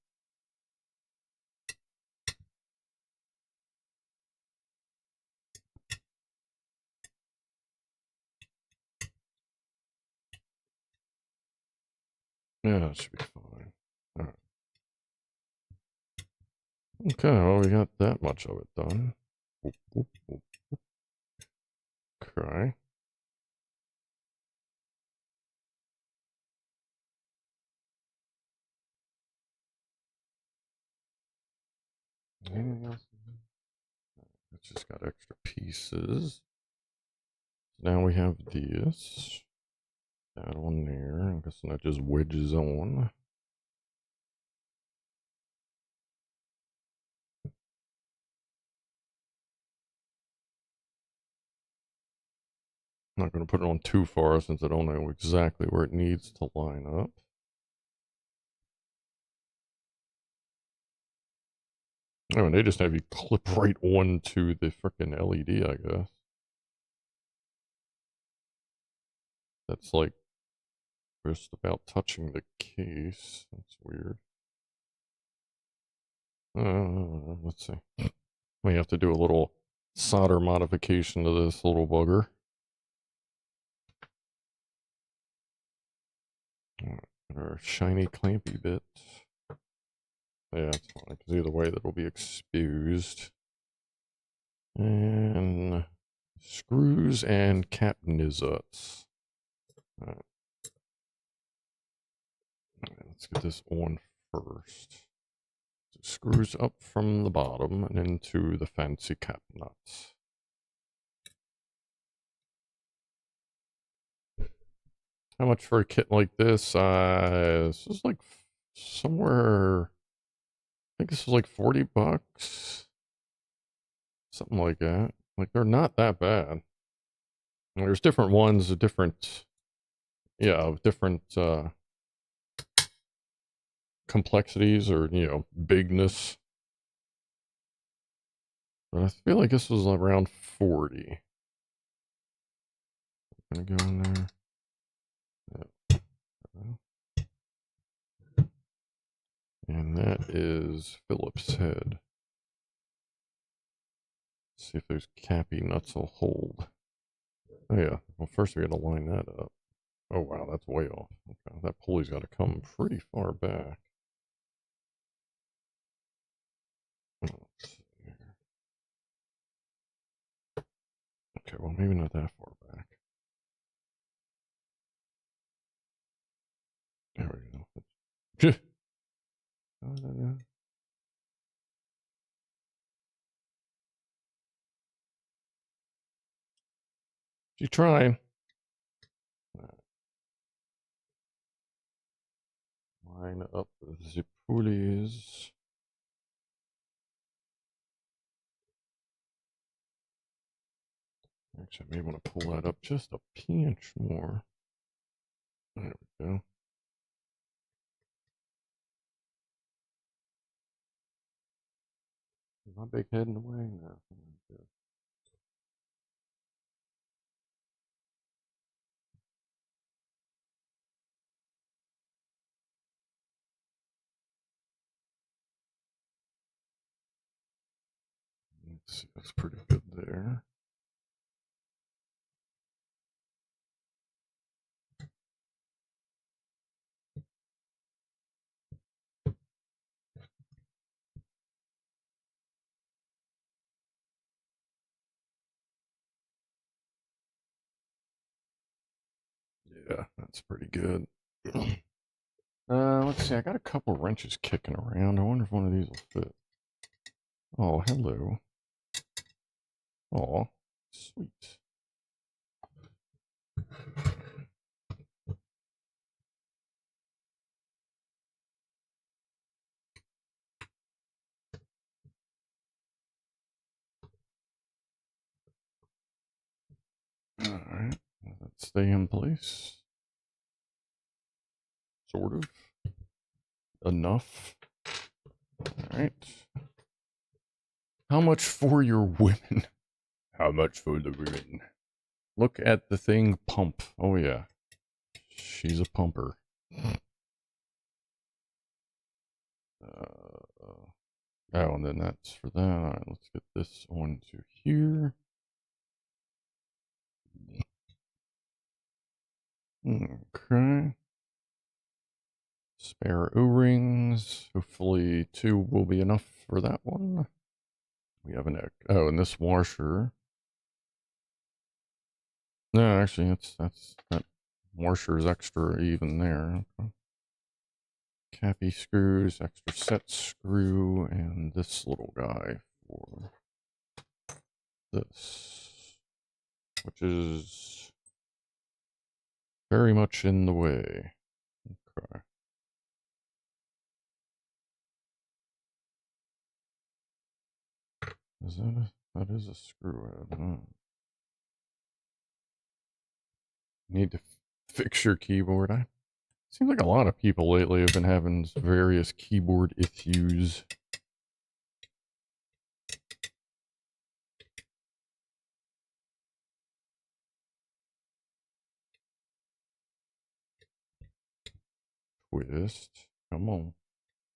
Yeah, that should be fine. All right. Okay, well, we got that much of it done. Okay. Anything else? It's just got extra pieces. Now we have this. That one there. I'm guessing that just wedges on. I'm not going to put it on too far since I don't know exactly where it needs to line up. Oh, and they just have you clip right onto the frickin' LED, I guess. That's like just about touching the case. That's weird. Let's see. We have to do a little solder modification to this little bugger. Our shiny clampy bit. Yeah, it's fine, because either way that'll be exposed. And screws and cap nizzets. Alright. Let's get this on first. So screws up from the bottom and into the fancy cap nuts. How much for a kit like this? This is like somewhere, I think this is like 40 bucks. Something like that. Like, they're not that bad. And there's different ones, different, yeah, different complexities or, you know, bigness. But I feel like this was around 40. I'm gonna go in there. And that is Phillips head. Let's see if those cappy nuts will hold. Oh yeah, well first we gotta line that up. Oh wow, that's way off. Okay, that pulley's gotta come pretty far back. Let's see here. Okay, well maybe not that far back. There we go. She's trying. Line up the pulleys. Actually, I may want to pull that up just a pinch more. There we go. Is my big head in the way? No. Let's see, that's pretty good there. Yeah, that's pretty good. Let's see, I got a couple wrenches kicking around. I wonder if one of these will fit. Oh, hello. Oh, sweet. Alright, let's stay in place. Sort of. Enough. Alright. How much for your women? How much for the women? Look at the thing pump. Oh yeah. She's a pumper. Oh, and then that's for that. Alright, let's get this on to here. Okay. Spare O-rings. Hopefully 2 will be enough for that one. We have an, oh, and this washer. No, actually, that washer is extra even there. Okay. cappy screws, extra set screw, and this little guy for this, which is very much in the way. Okay. Is that is a screw head, huh? Need to fix your keyboard. Seems like a lot of people lately have been having various keyboard issues. Twist. Come on.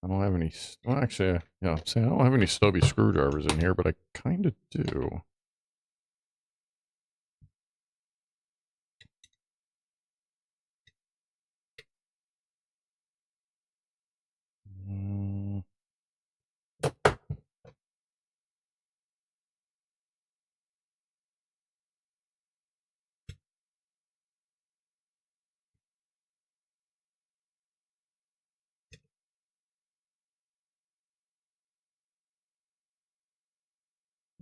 I don't have any. Well, actually, yeah, I'm saying I don't have any stubby screwdrivers in here, but I kind of do.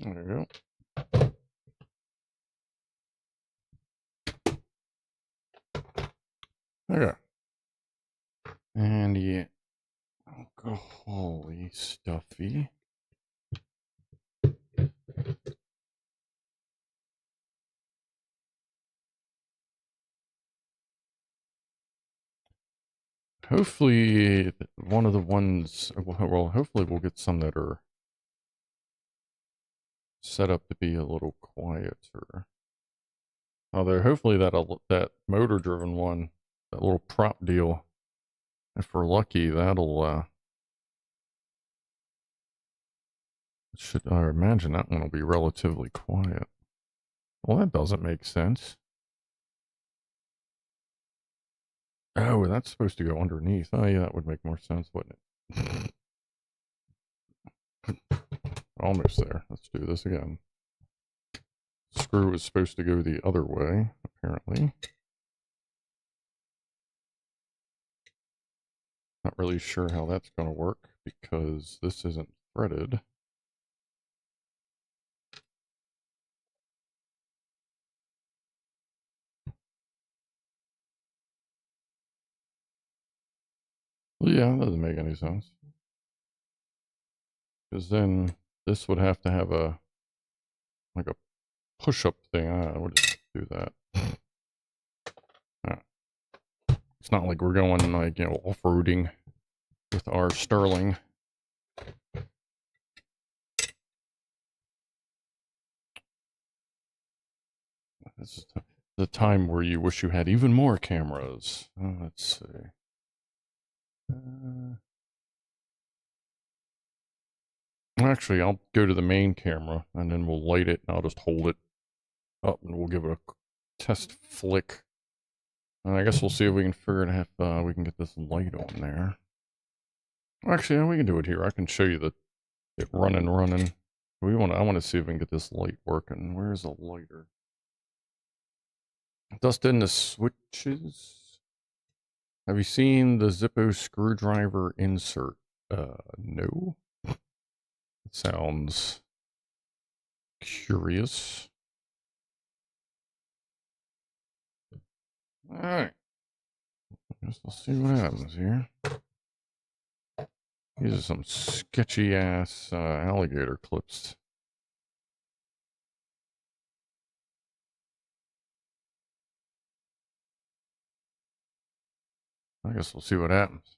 There you go. Okay. And the alcohol-y stuffy. Hopefully, one of the ones, well, hopefully we'll get some that are set up to be a little quieter. Although, hopefully that motor-driven one, that little prop deal, if we're lucky, that'll, I imagine that one will be relatively quiet. Well, that doesn't make sense. Oh, that's supposed to go underneath. Oh, yeah, that would make more sense, wouldn't it? Almost there. Let's do this again. Screw is supposed to go the other way, apparently. Not really sure how that's going to work because this isn't threaded. Well, yeah, that doesn't make any sense. Because then this would have to have a, like a push-up thing. We'll just do that. It's not like we're going, like, you know, off-roading with our Sterling. This is the time where you wish you had even more cameras. Let's see. Actually, I'll go to the main camera, and then we'll light it, and I'll just hold it up, and we'll give it a test flick. And I guess we'll see if we can figure out if we can get this light on there. Actually, we can do it here. I can show you it running. I want to see if we can get this light working. Where's the lighter? Dust in the switches. Have you seen the Zippo screwdriver insert? No. It sounds curious. Alright. I guess we'll see what happens here. These are some sketchy ass alligator clips. I guess we'll see what happens.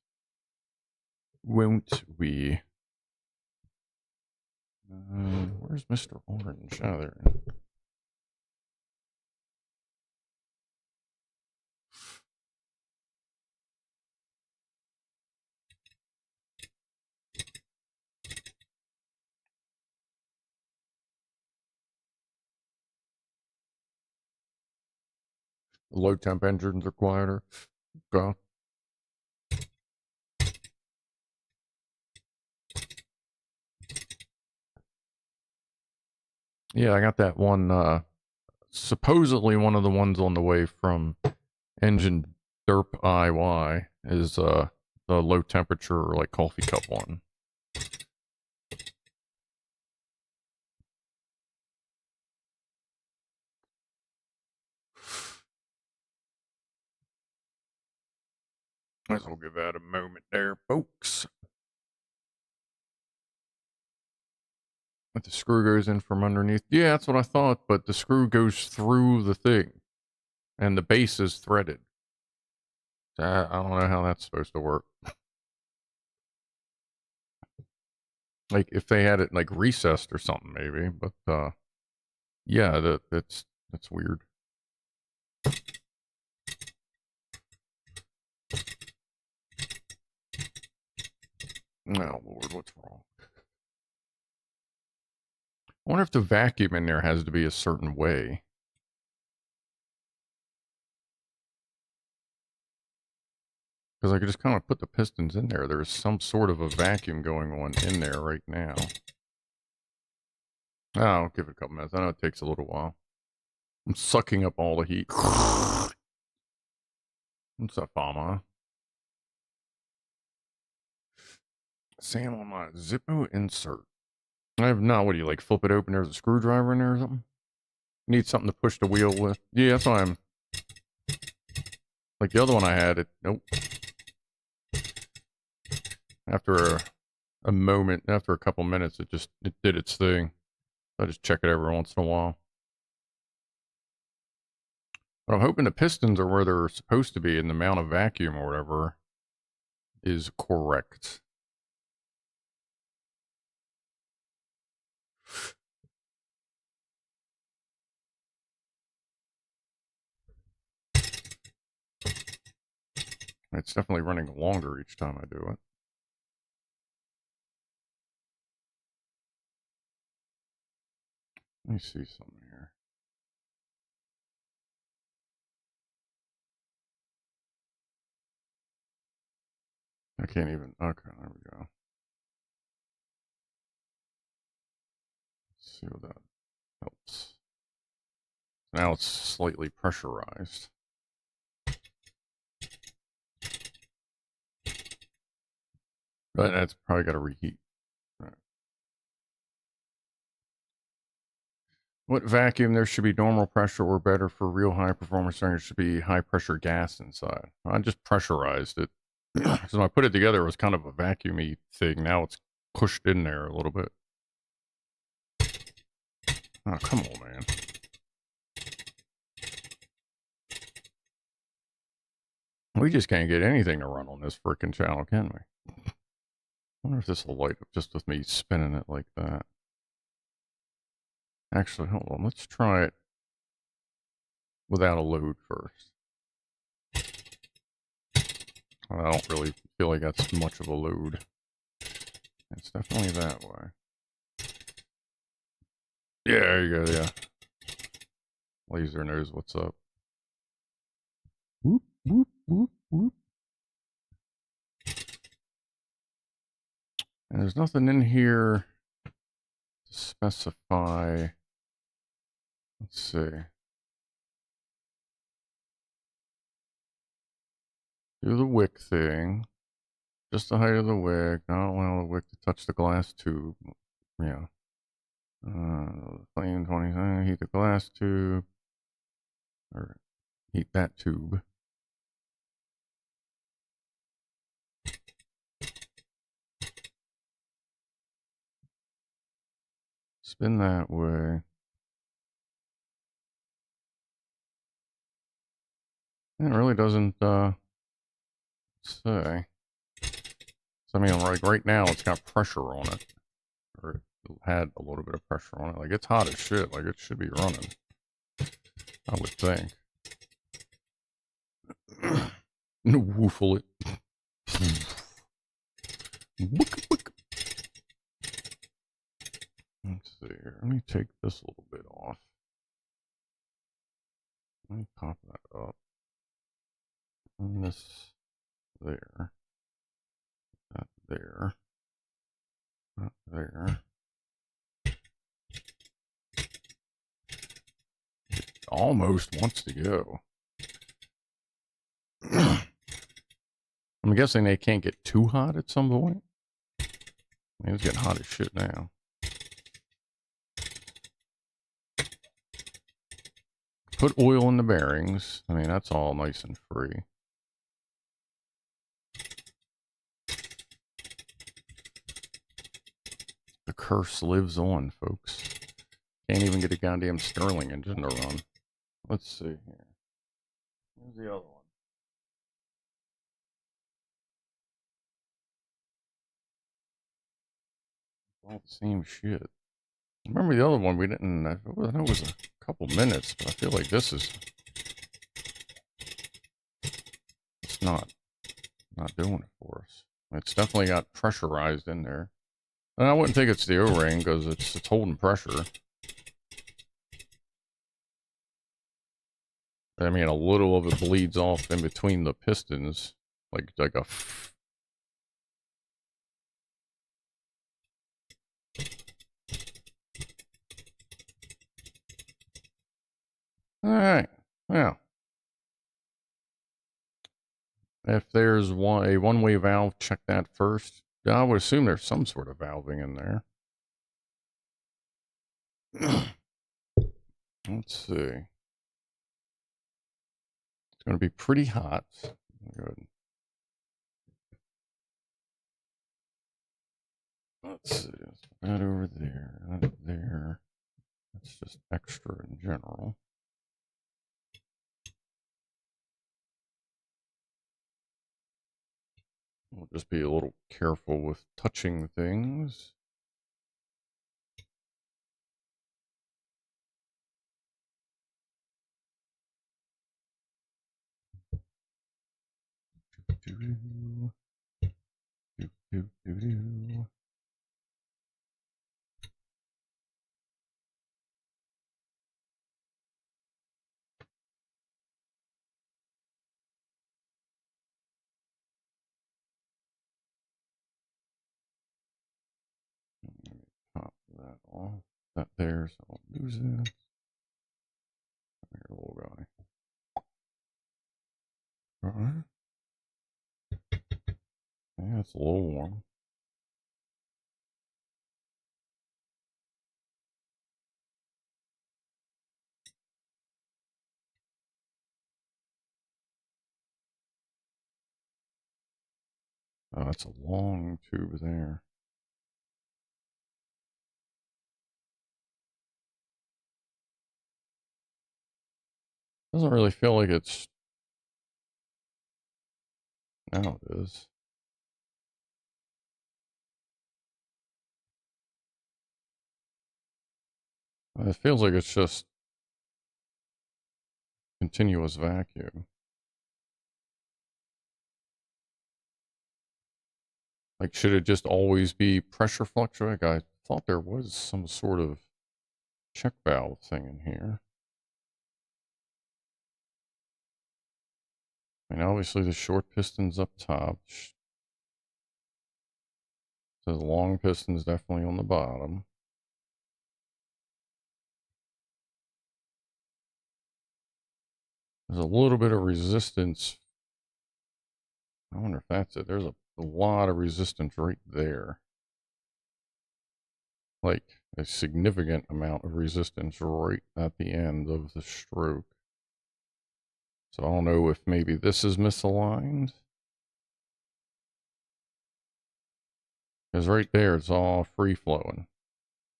Won't we? Where's Mr. Orange? Oh, there. Low temp engines are quieter. Go. Yeah, I got that one, supposedly one of the ones on the way from Engine Derp IY is, the the low temperature, like coffee cup one. Might as well give that a moment there, folks. But the screw goes in from underneath. Yeah, that's what I thought, but the screw goes through the thing. And the base is threaded. So I don't know how that's supposed to work. Like, if they had it, like, recessed or something, maybe. But, yeah, that's weird. Oh, Lord, what's wrong? I wonder if the vacuum in there has to be a certain way. Because I could just kind of put the pistons in there. There's some sort of a vacuum going on in there right now. Oh, I'll give it a couple minutes. I know it takes a little while. I'm sucking up all the heat. What's up, Mama? Sam on my Zippo insert. I have not. What do you like? Flip it open. There's a screwdriver in there or something. Need something to push the wheel with. Yeah, that's why I'm. Like the other one I had. It. Nope. After a moment, after a couple minutes, it did its thing. I just check it every once in a while. But I'm hoping the pistons are where they're supposed to be, and the amount of vacuum or whatever is correct. It's definitely running longer each time I do it. Let me see something here. I can't even. Okay, there we go. Let's see what that helps. Now it's slightly pressurized. But that's probably got to reheat. Right. What vacuum? There should be normal pressure or better for real high performance. There should be high pressure gas inside. I just pressurized it. So when I put it together, it was kind of a vacuumy thing. Now it's pushed in there a little bit. Oh, come on, man. We just can't get anything to run on this frickin' channel, can we? I wonder if this will light up just with me spinning it like that. Actually, hold on. Let's try it without a load first. I don't really feel like that's much of a load. It's definitely that way. Yeah, there you go, yeah. Laser knows what's up. Whoop, whoop, whoop, whoop. And there's nothing in here to specify. Let's see. Do the wick thing. Just the height of the wick. Not allow the wick to touch the glass tube. Yeah. Flame 20. Heat the glass tube. Or heat that tube. Spin that way. It really doesn't say. So, I mean, like right now, it's got pressure on it. Or it had a little bit of pressure on it. Like, it's hot as shit. Like, it should be running. I would think. Woofle it. Let's see here. Let me take this a little bit off. Let me pop that up. And this there. That there. That there. It almost wants to go. I'm I'm guessing they can't get too hot at some point. I mean, it's getting hot as shit now. Put oil in the bearings. I mean, that's all nice and free. The curse lives on, folks. Can't even get a goddamn Sterling engine to run. Let's see here. Where's the other one? All the same shit. Remember the other one we didn't, I know it was a couple minutes, but I feel like this is, it's not doing it for us. It's definitely got pressurized in there. And I wouldn't think it's the O-ring because it's holding pressure. I mean, a little of it bleeds off in between the pistons, like a. All right. Well, if there's a one-way valve, check that first. I would assume there's some sort of valving in there. Let's see. It's going to be pretty hot. Good. Let's see. Let's put that over there. That there. That's just extra in general. We'll just be a little careful with touching things. Pop that off. That there, so I'll lose it. Come here, little guy. Alright. Yeah, it's a little warm. Oh, that's a long tube there. Doesn't really feel like it's... Now it is. It feels like it's just continuous vacuum. Like, should it just always be pressure fluctuating? I thought there was some sort of check valve thing in here. And obviously the short piston's up top. So the long piston's definitely on the bottom. There's a little bit of resistance. I wonder if that's it. There's a lot of resistance right there. Like a significant amount of resistance right at the end of the stroke. So I don't know if maybe this is misaligned. Because right there, it's all free flowing.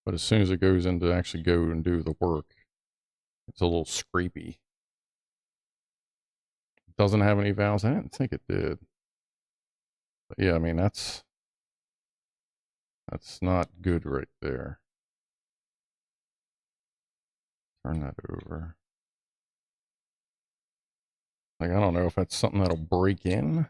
But as soon as it goes in to actually go and do the work, it's a little scrapey. It doesn't have any valves. I didn't think it did. But yeah, I mean, that's not good right there. Turn that over. Like, I don't know if that's something that'll break in.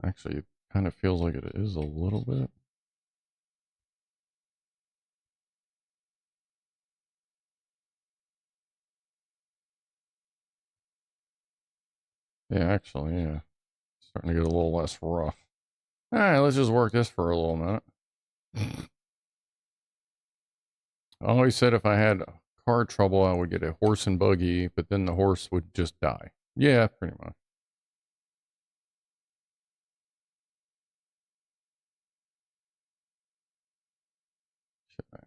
Actually, it kind of feels like it is a little bit. Yeah, actually, yeah. Starting to get a little less rough. All right, let's just work this for a little minute. I always said if I had car trouble, I would get a horse and buggy, but then the horse would just die. Yeah, pretty much. I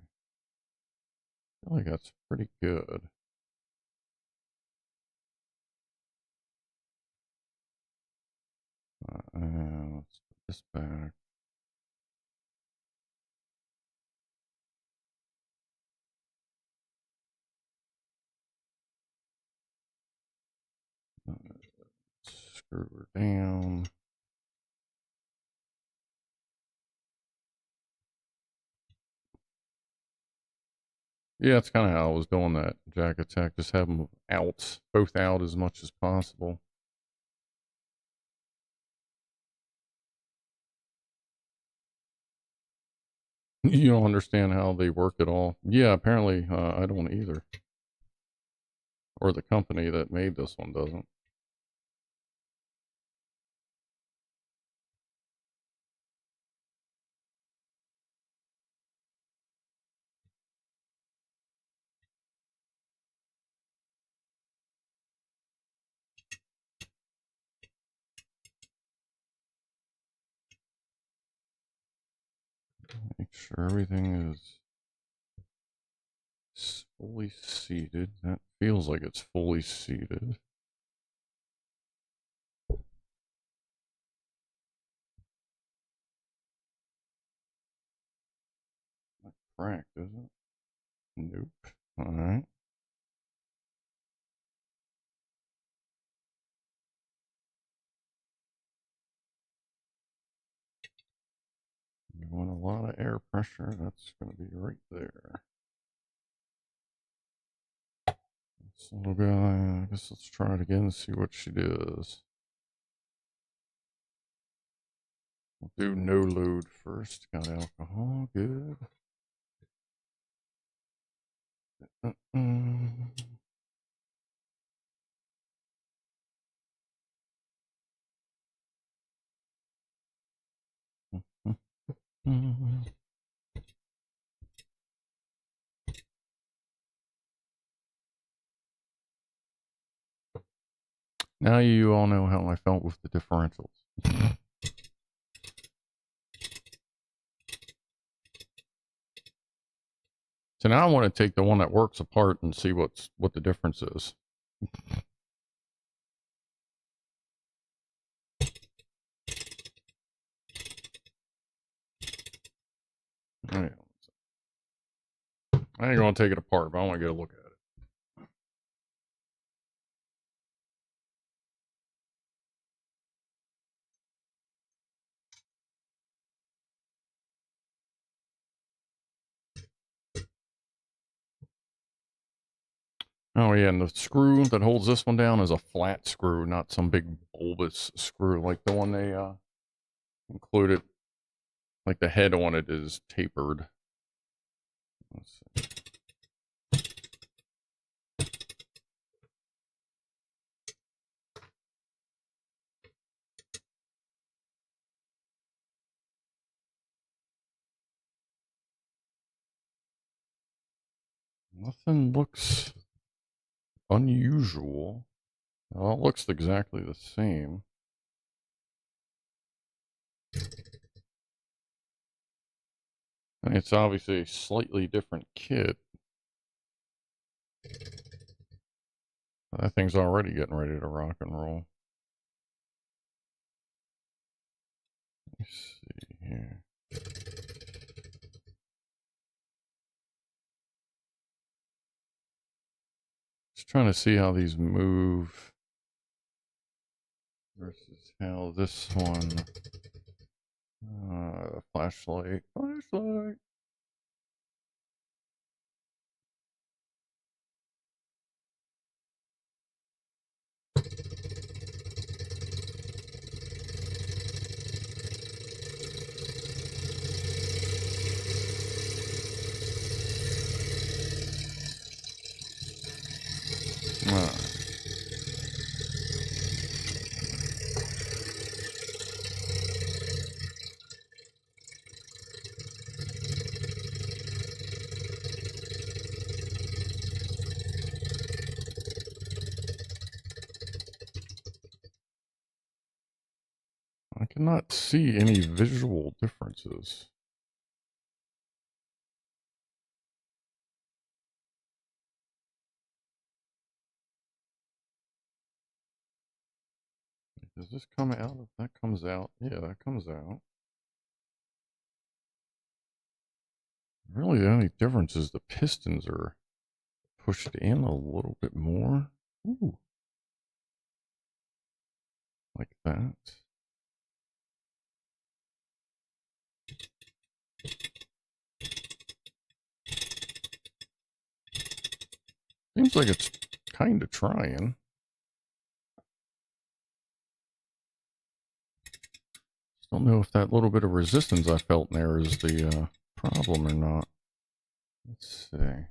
feel like that's pretty good. Let's put this back. Screw her down. Yeah, that's kind of how I was doing that jack attack. Just have them out, both out as much as possible. You don't understand how they work at all. Yeah, apparently I don't either. Or the company that made this one doesn't. Make sure everything is fully seated. That feels like it's fully seated. Not cracked, is it? Nope. All right. You want a lot of air pressure. That's going to be right there. This little guy, I guess let's try it again and see what she does. We'll do no load first. Got alcohol, good. Now you all know how I felt with the differentials. So now I want to take the one that works apart and see what the difference is. Right. I ain't gonna take it apart, but I want to get a look at it. Oh yeah, and the screw that holds this one down is a flat screw, not some big bulbous screw like the one they included. Like the head on it is tapered. Let's see. Nothing looks unusual. Well, it looks exactly the same. And it's obviously a slightly different kit. That thing's already getting ready to rock and roll. Let's see here. Just trying to see how these move versus how this one. Flashlight. cannot see any visual differences. Does this come out? If that comes out, yeah, that comes out. Really, the only difference is the pistons are pushed in a little bit more. Ooh. Like that. Seems like it's kind of trying. Don't know if that little bit of resistance I felt in there is the problem or not. Let's see.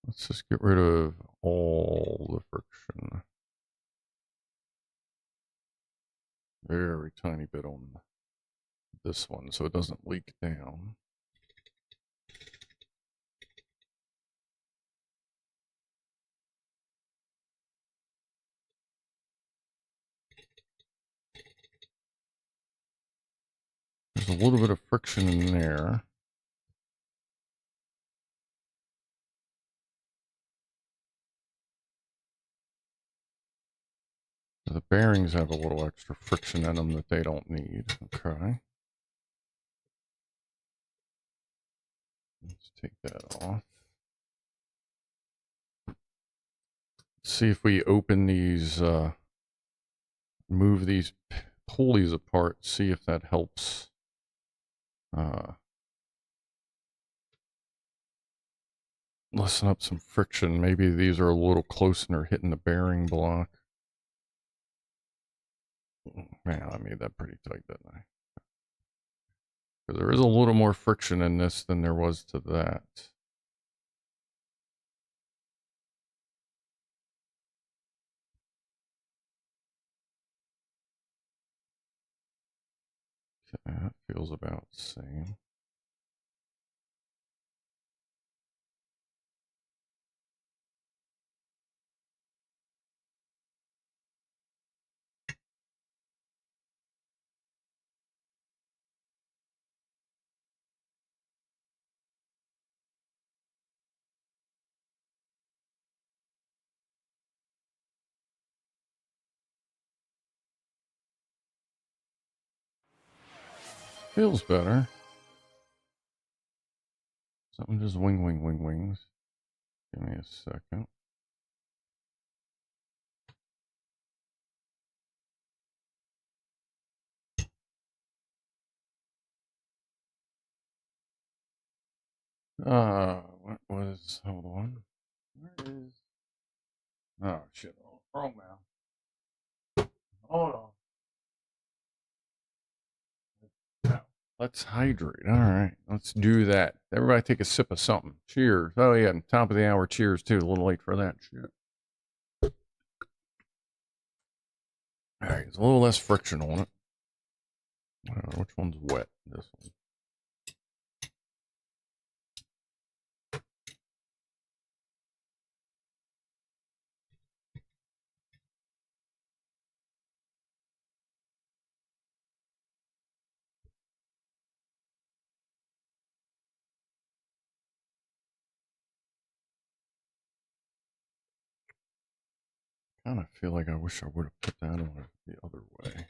Let's just get rid of all the friction. Very tiny bit on this one so it doesn't leak down. There's a little bit of friction in there. The bearings have a little extra friction in them that they don't need. Okay. Let's take that off. Let's see if we open these, move these pulleys apart, see if that helps. Lessen up some friction. Maybe these are a little close and they're hitting the bearing block. Man, I made that pretty tight, didn't I? Because there is a little more friction in this than there was to that. Okay, that feels about the same. Feels better. Something just wings. Give me a second. What was, hold on. Where is, oh shit, wrong now. Hold on. Now, let's hydrate. All right, let's do that. Everybody take a sip of something. Cheers. Oh yeah, and top of the hour cheers too. A little late for that shit. All right, there's a little less friction on it. Which one's wet? This one. Kind of feel like I wish I would have put that on the other way.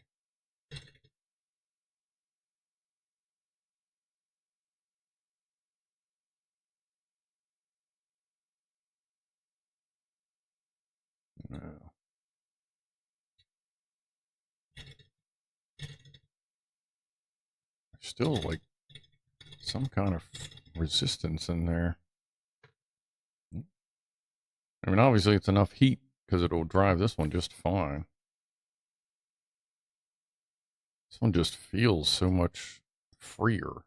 No. Still like some kind of resistance in there. I mean, obviously it's enough heat because it'll drive this one just fine. This one just feels so much freer.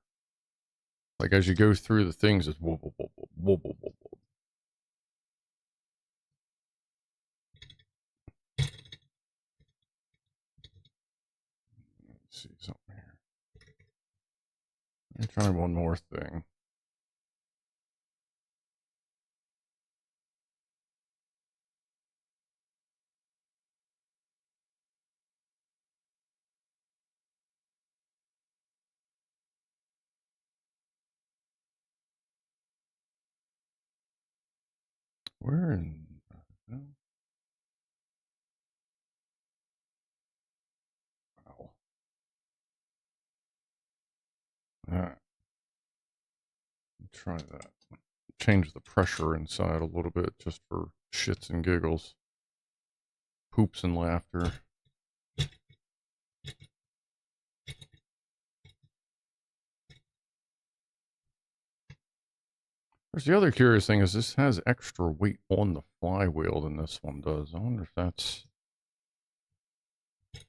Like as you go through the things, it's whoop, whoop, whoop, whoop, whoop, whoop, whoop. Let's see something here. Let me try one more thing. Where in the hell? Wow. Alright. Try that. Change the pressure inside a little bit just for shits and giggles. Poops and laughter. There's the other curious thing is this has extra weight on the flywheel than this one does. I wonder if that's is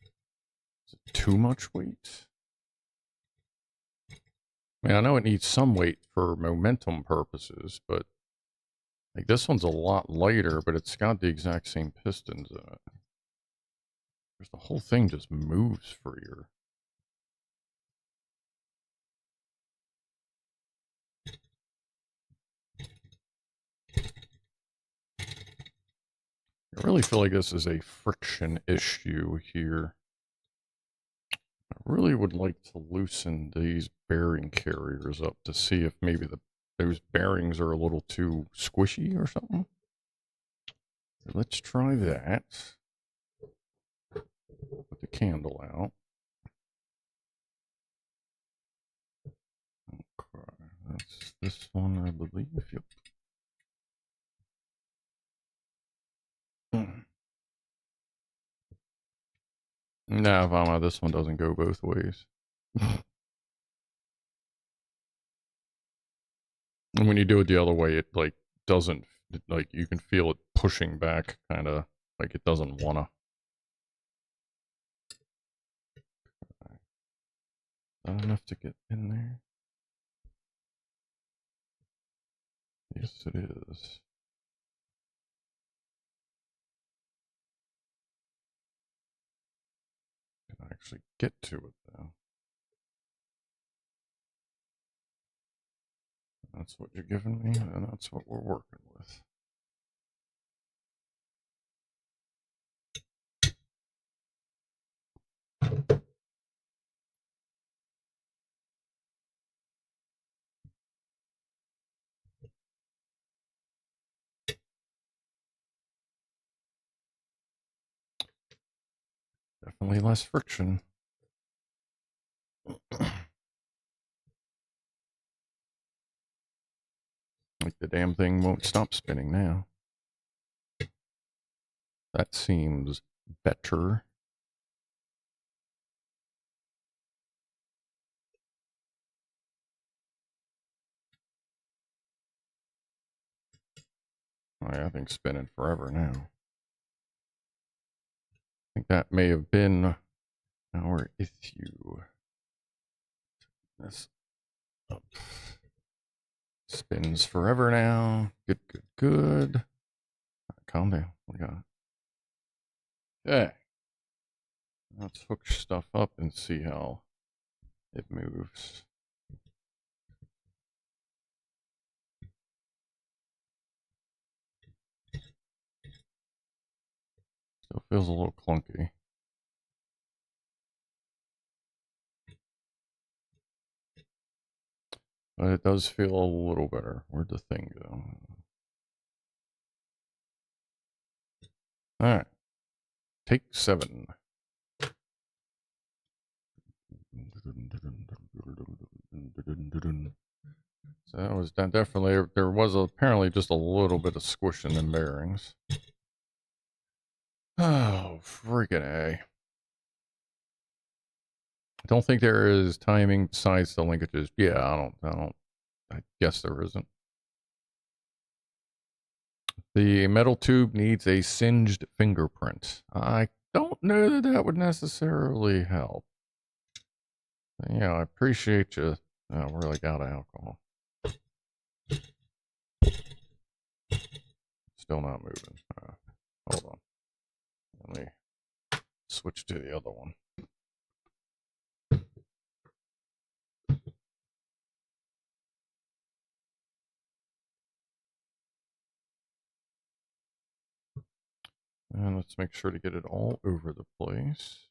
it too much weight? I mean, I know it needs some weight for momentum purposes, but like this one's a lot lighter, but it's got the exact same pistons in it. Because the whole thing just moves freer. I really feel like this is a friction issue here. I really would like to loosen these bearing carriers up to see if maybe those bearings are a little too squishy or something. So let's try that. Put the candle out. Okay, that's this one, I believe. Yep. Nah, Vama, this one doesn't go both ways. And when you do it the other way, it like doesn't, like you can feel it pushing back, kind of like it doesn't wanna. Not enough to get in there. Yes, it is. Can I actually get to it though? That's what you're giving me, and that's what we're working with. Definitely less friction. Like the damn thing won't stop spinning now. That seems better. Oh, yeah, I think spinning forever now. I think that may have been our issue. This up. Spins forever now. Good, good, good. Right, calm down. We got it. Okay. Let's hook stuff up and see how it moves. Still feels a little clunky. But it does feel a little better. Where'd the thing go? Alright. Take 7. So that was definitely, there was apparently just a little bit of squishing in bearings. Oh, freaking A. I don't think there is timing besides the linkages. Yeah, I guess there isn't. The metal tube needs a singed fingerprint. I don't know that that would necessarily help. Yeah, I appreciate you. Oh, we're like out of alcohol. Still not moving. Hold on. Let me switch to the other one. And let's make sure to get it all over the place.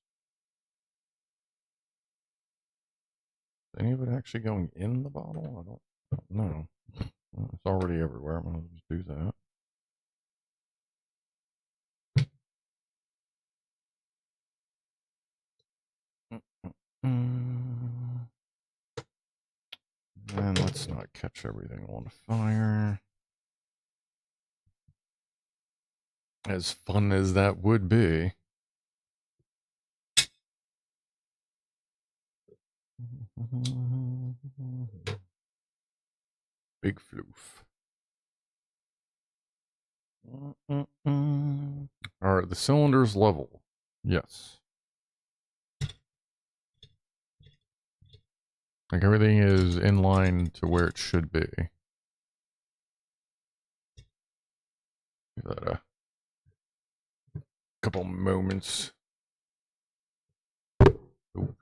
Is any of it actually going in the bottle? I don't know. Well, it's already everywhere. I'm going to just do that. And let's not catch everything on fire. As fun as that would be. Big floof. All right, the cylinder's level. Yes. Like everything is in line to where it should be. Give that a couple moments. Ooh.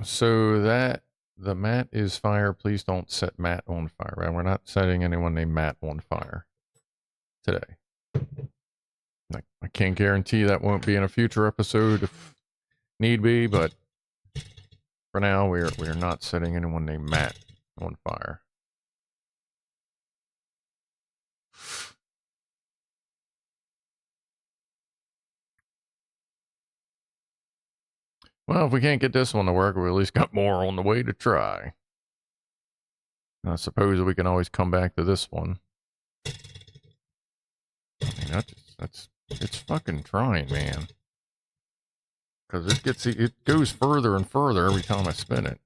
So that the mat is fire. Please don't set Matt on fire. Right? We're not setting anyone named Matt on fire today. I can't guarantee that won't be in a future episode if need be, but for now we're not setting anyone named Matt on fire. Well, if we can't get this one to work, we at least got more on the way to try. I suppose we can always come back to this one. I mean, it's fucking trying, man. Because it goes further and further every time I spin it.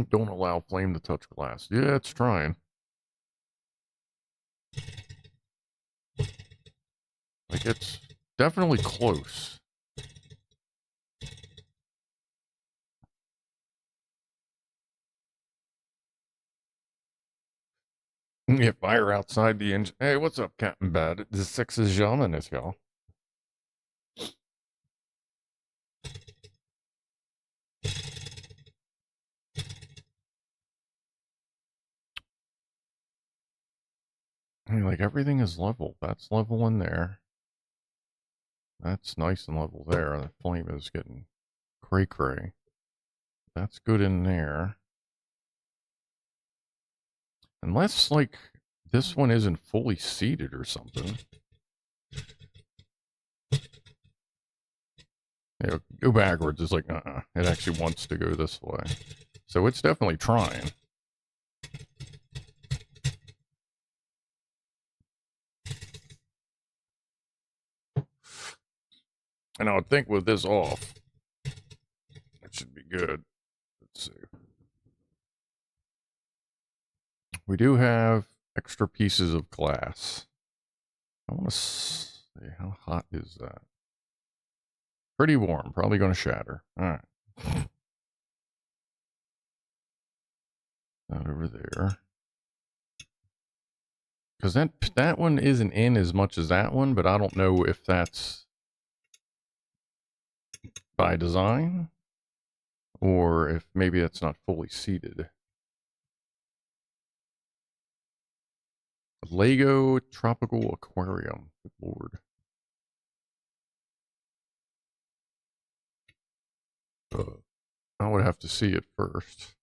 Don't allow flame to touch glass. Yeah, it's trying. Like, it's definitely close. Yeah, fire outside the engine. Hey, what's up, Captain Bad? The 6 is jamming this, y'all. I mean, like, everything is level. That's level in there. That's nice and level there. The flame is getting cray-cray. That's good in there. Unless, like, this one isn't fully seated or something. Yeah, go backwards. It's like, it actually wants to go this way. So it's definitely trying. And I would think with this off, it should be good. Let's see. We do have extra pieces of glass. I want to see, how hot is that? Pretty warm. Probably going to shatter. All right. That over there. Because that one isn't in as much as that one, but I don't know if that's by design or if maybe that's not fully seated. Lego Tropical Aquarium. Good Lord. I would have to see it first.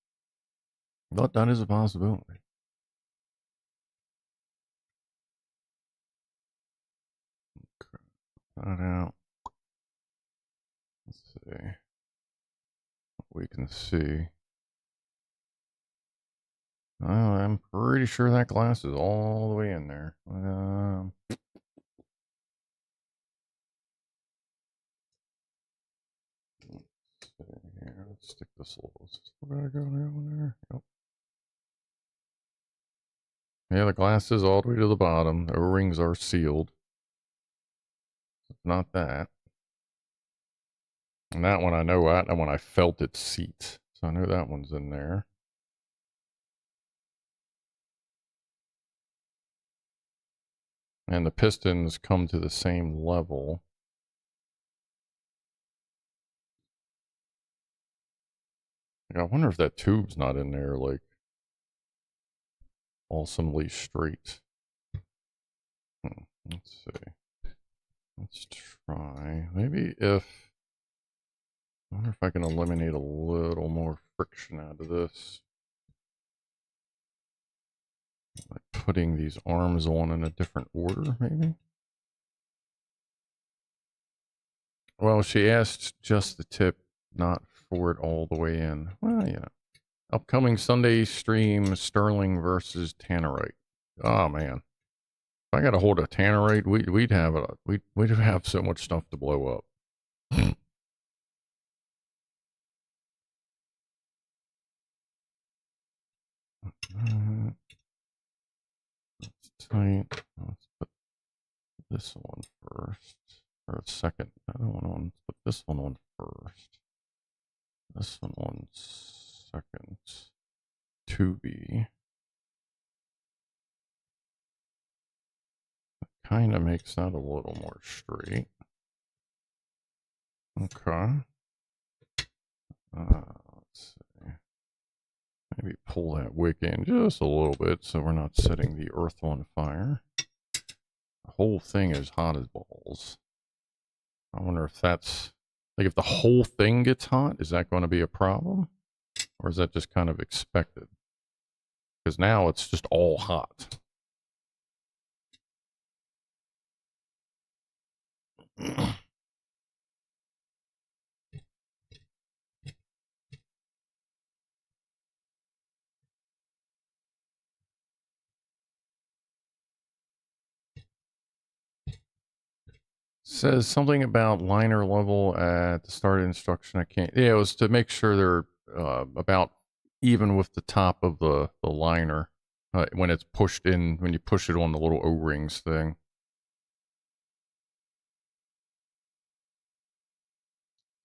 But that is a possibility. Okay. That out. Let's see what we can see. I'm pretty sure that glass is all the way in there. Here, let's stick this little back on there. Yep. Yeah, the glass is all the way to the bottom. The O-rings are sealed. Not that. And that one I know that one I felt its seat. So I know that one's in there. And the pistons come to the same level. I wonder if that tube's not in there, like, awesomely straight. Let's see. Let's try. Maybe if... I wonder if I can eliminate a little more friction out of this. Like putting these arms on in a different order, maybe? Well, she asked just the tip, not for it all the way in. Well, yeah. Upcoming Sunday stream, Sterling versus Tannerite. Oh, man. If I got a hold of Tannerite, we'd have so much stuff to blow up. That's tight. Let's put this one first. Or second. I don't want to put this one on first. This one on second. 2B. Kind of makes that a little more straight. Okay. Let's see. Maybe pull that wick in just a little bit so we're not setting the earth on fire. The whole thing is hot as balls. I wonder if that's, like, if the whole thing gets hot, is that going to be a problem? Or is that just kind of expected? Because now it's just all hot. Says something about liner level at the start of the instruction. I can't. Yeah, it was to make sure they're about even with the top of the liner when it's pushed in, when you push it on the little O-rings thing.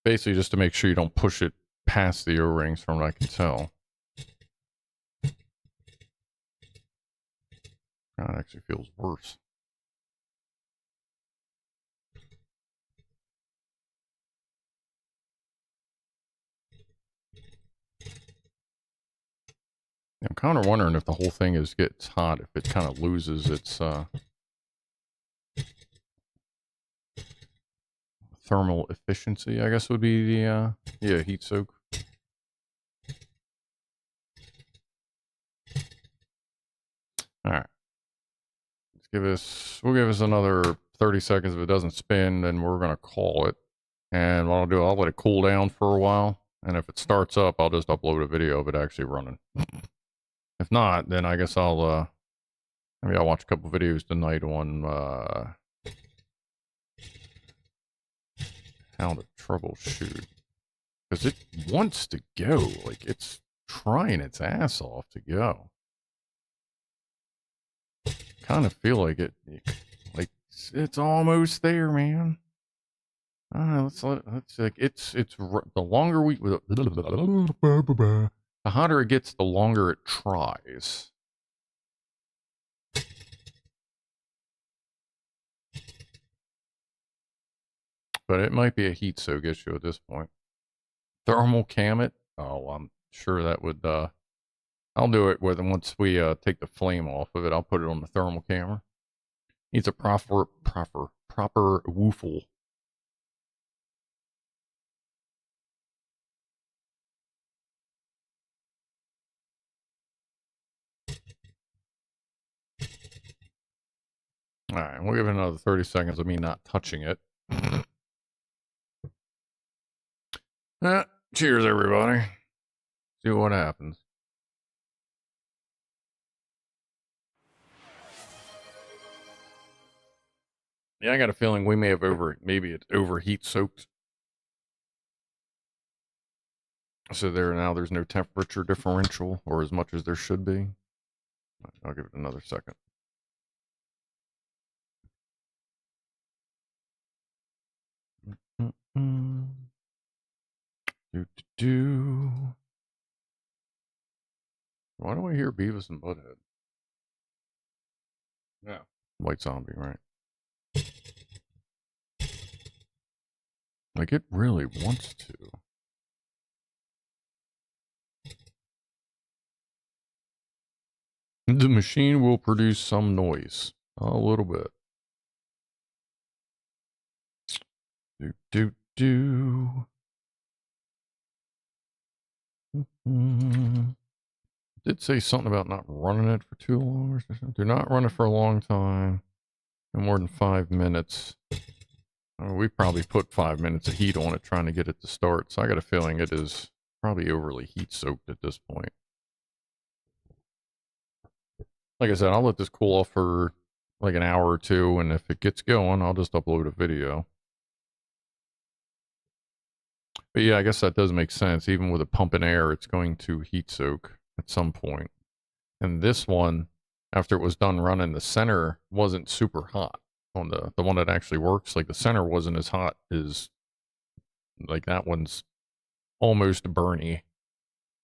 Basically, just to make sure you don't push it past the O-rings, from what I can tell. God, it actually feels worse. I'm kind of wondering if the whole thing gets hot, if it kind of loses its thermal efficiency, I guess would be the yeah, heat soak. All right. We'll give us another 30 seconds. If it doesn't spin, then we're going to call it. And what I'll do, I'll let it cool down for a while. And if it starts up, I'll just upload a video of it actually running. If not, then I guess maybe I'll watch a couple videos tonight on, how to troubleshoot. Because it wants to go. Like, it's trying its ass off to go. Kind of feel like it's almost there, man. Let's like it's the longer the hotter it gets, the longer it tries. But it might be a heat soak issue at this point. Thermal cam it. Oh, I'm sure that would I'll do it once we take the flame off of it. I'll put it on the thermal camera. Needs a proper woofle. All right, we'll give it another 30 seconds of me not touching it. Cheers, everybody. See what happens. Yeah, I got a feeling we may have maybe it's overheat soaked. So there's no temperature differential, or as much as there should be. I'll give it another second. Why do I hear Beavis and Butthead? Yeah. White Zombie, right? Like, it really wants to. The machine will produce some noise. A little bit. did say something about not running it for too long or something. Do not run it for a long time. No more than 5 minutes. I mean, we probably put 5 minutes of heat on it trying to get it to start, so I got a feeling it is probably overly heat soaked at this point. Like I said, I'll let this cool off for like an hour or two, and if it gets going, I'll just upload a video. But yeah, I guess that does make sense. Even with a pump in air, it's going to heat soak at some point. And this one, after it was done running, the center wasn't super hot. On the one that actually works, like the center wasn't as hot as, like that one's almost burny.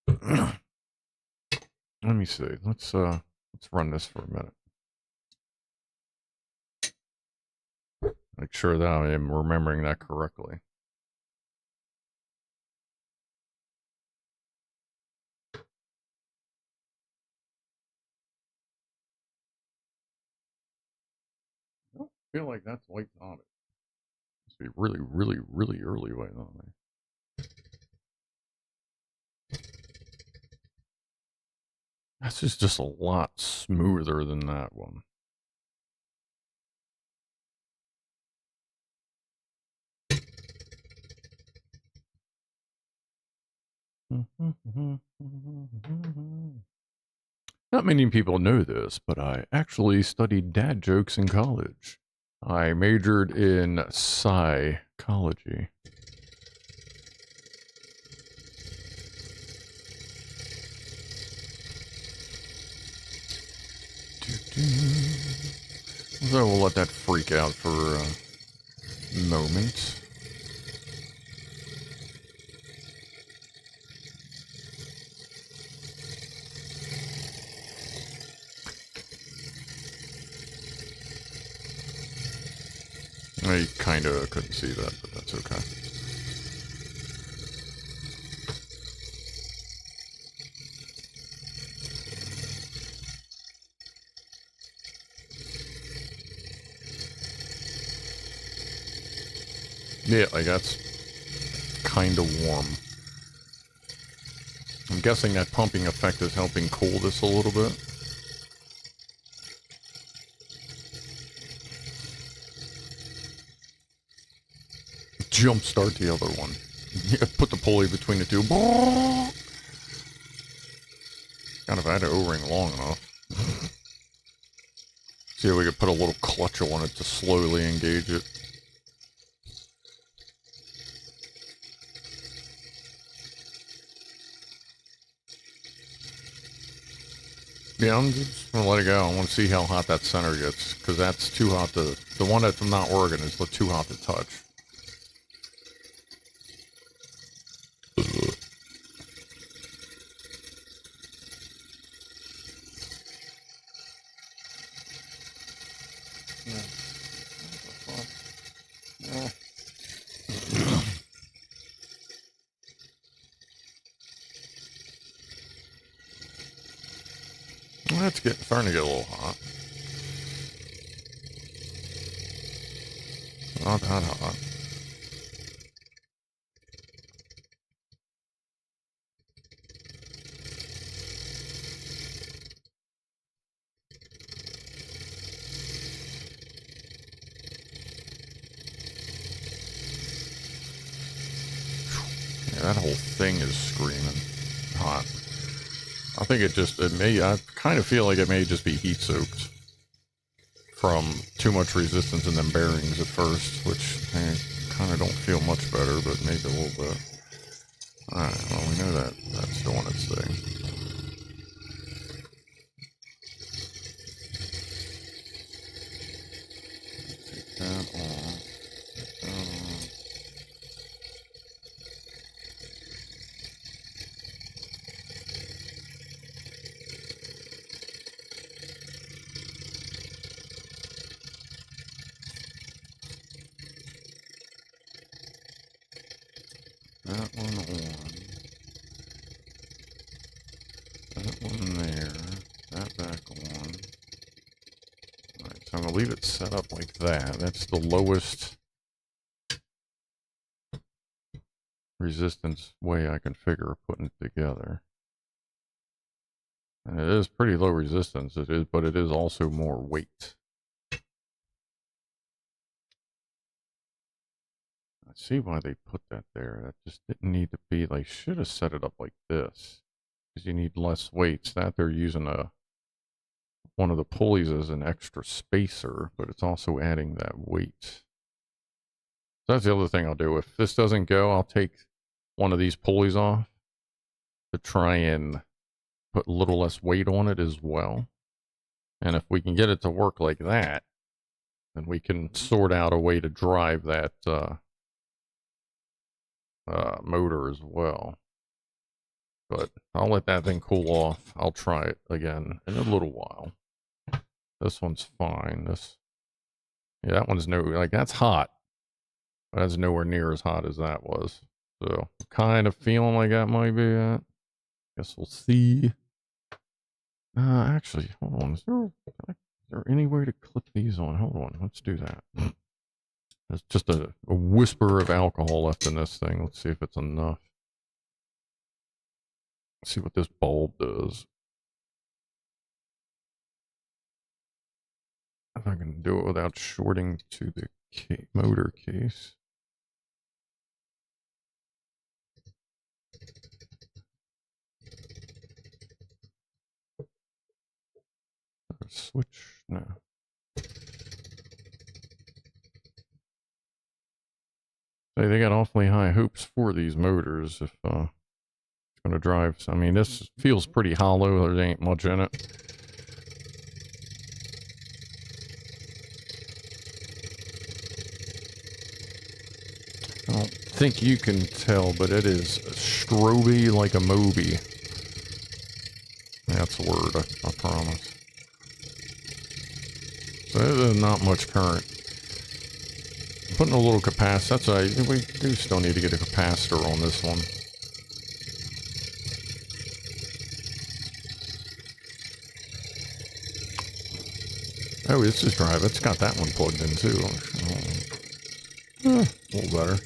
Let me see. Let's run this for a minute. Make sure that I am remembering that correctly. I don't feel like that's waiting on it. Must be really, really, really early waiting on me. This is just a lot smoother than that one. Not many people know this, but I actually studied dad jokes in college. I majored in psychology. So we'll let that freak out for a moment. I kind of couldn't see that, but that's okay. Yeah, like that's kind of warm. I'm guessing that pumping effect is helping cool this a little bit. Jumpstart the other one. Yeah, put the pulley between the two. God, if I had an O-ring long enough. See if we could put a little clutch on it to slowly engage it. Yeah, I'm just gonna let it go. I want to see how hot that center gets, because that's too hot to... The one that's not working is too hot to touch. Well, it's starting to get a little hot. Not that hot. Yeah, that whole thing is screaming hot. I think I kind of feel like it may just be heat soaked from too much resistance in them bearings at first, which I kind of don't feel much better, but maybe a little bit. Alright, well, we know that that's doing its thing. Take that on. That one on. That one there. That back on. Alright, so I'm going to leave it set up like that. That's the lowest resistance way I can figure of putting it together. And it is pretty low resistance, it is, but it is also more weight. I see why they put that there. That just didn't need to be, they should have set it up like this. Because you need less weights. That they're using one of the pulleys as an extra spacer, but it's also adding that weight. So that's the other thing I'll do. If this doesn't go, I'll take one of these pulleys off to try and put a little less weight on it as well. And if we can get it to work like that, then we can sort out a way to drive that motor as well. But I'll let that thing cool off. I'll try it again in a little while. This one's fine. Yeah, that one's that's hot. But that's nowhere near as hot as that was. So kind of feeling like that might be it. Guess we'll see. Actually, hold on. Is there any way to clip these on? Hold on. Let's do that. There's just a whisper of alcohol left in this thing. Let's see if it's enough. Let's see what this bulb does. If I can do it without shorting to the motor case. Switch? No. They got awfully high hopes for these motors if it's going to drive. I mean, this feels pretty hollow. There ain't much in it. I don't think you can tell, but it is stroby like a Moby. That's a word, I promise. So there's not much current. I'm putting a little capacitor. We do still need to get a capacitor on this one. Oh, this is drive. It's got that one plugged in too. A little better.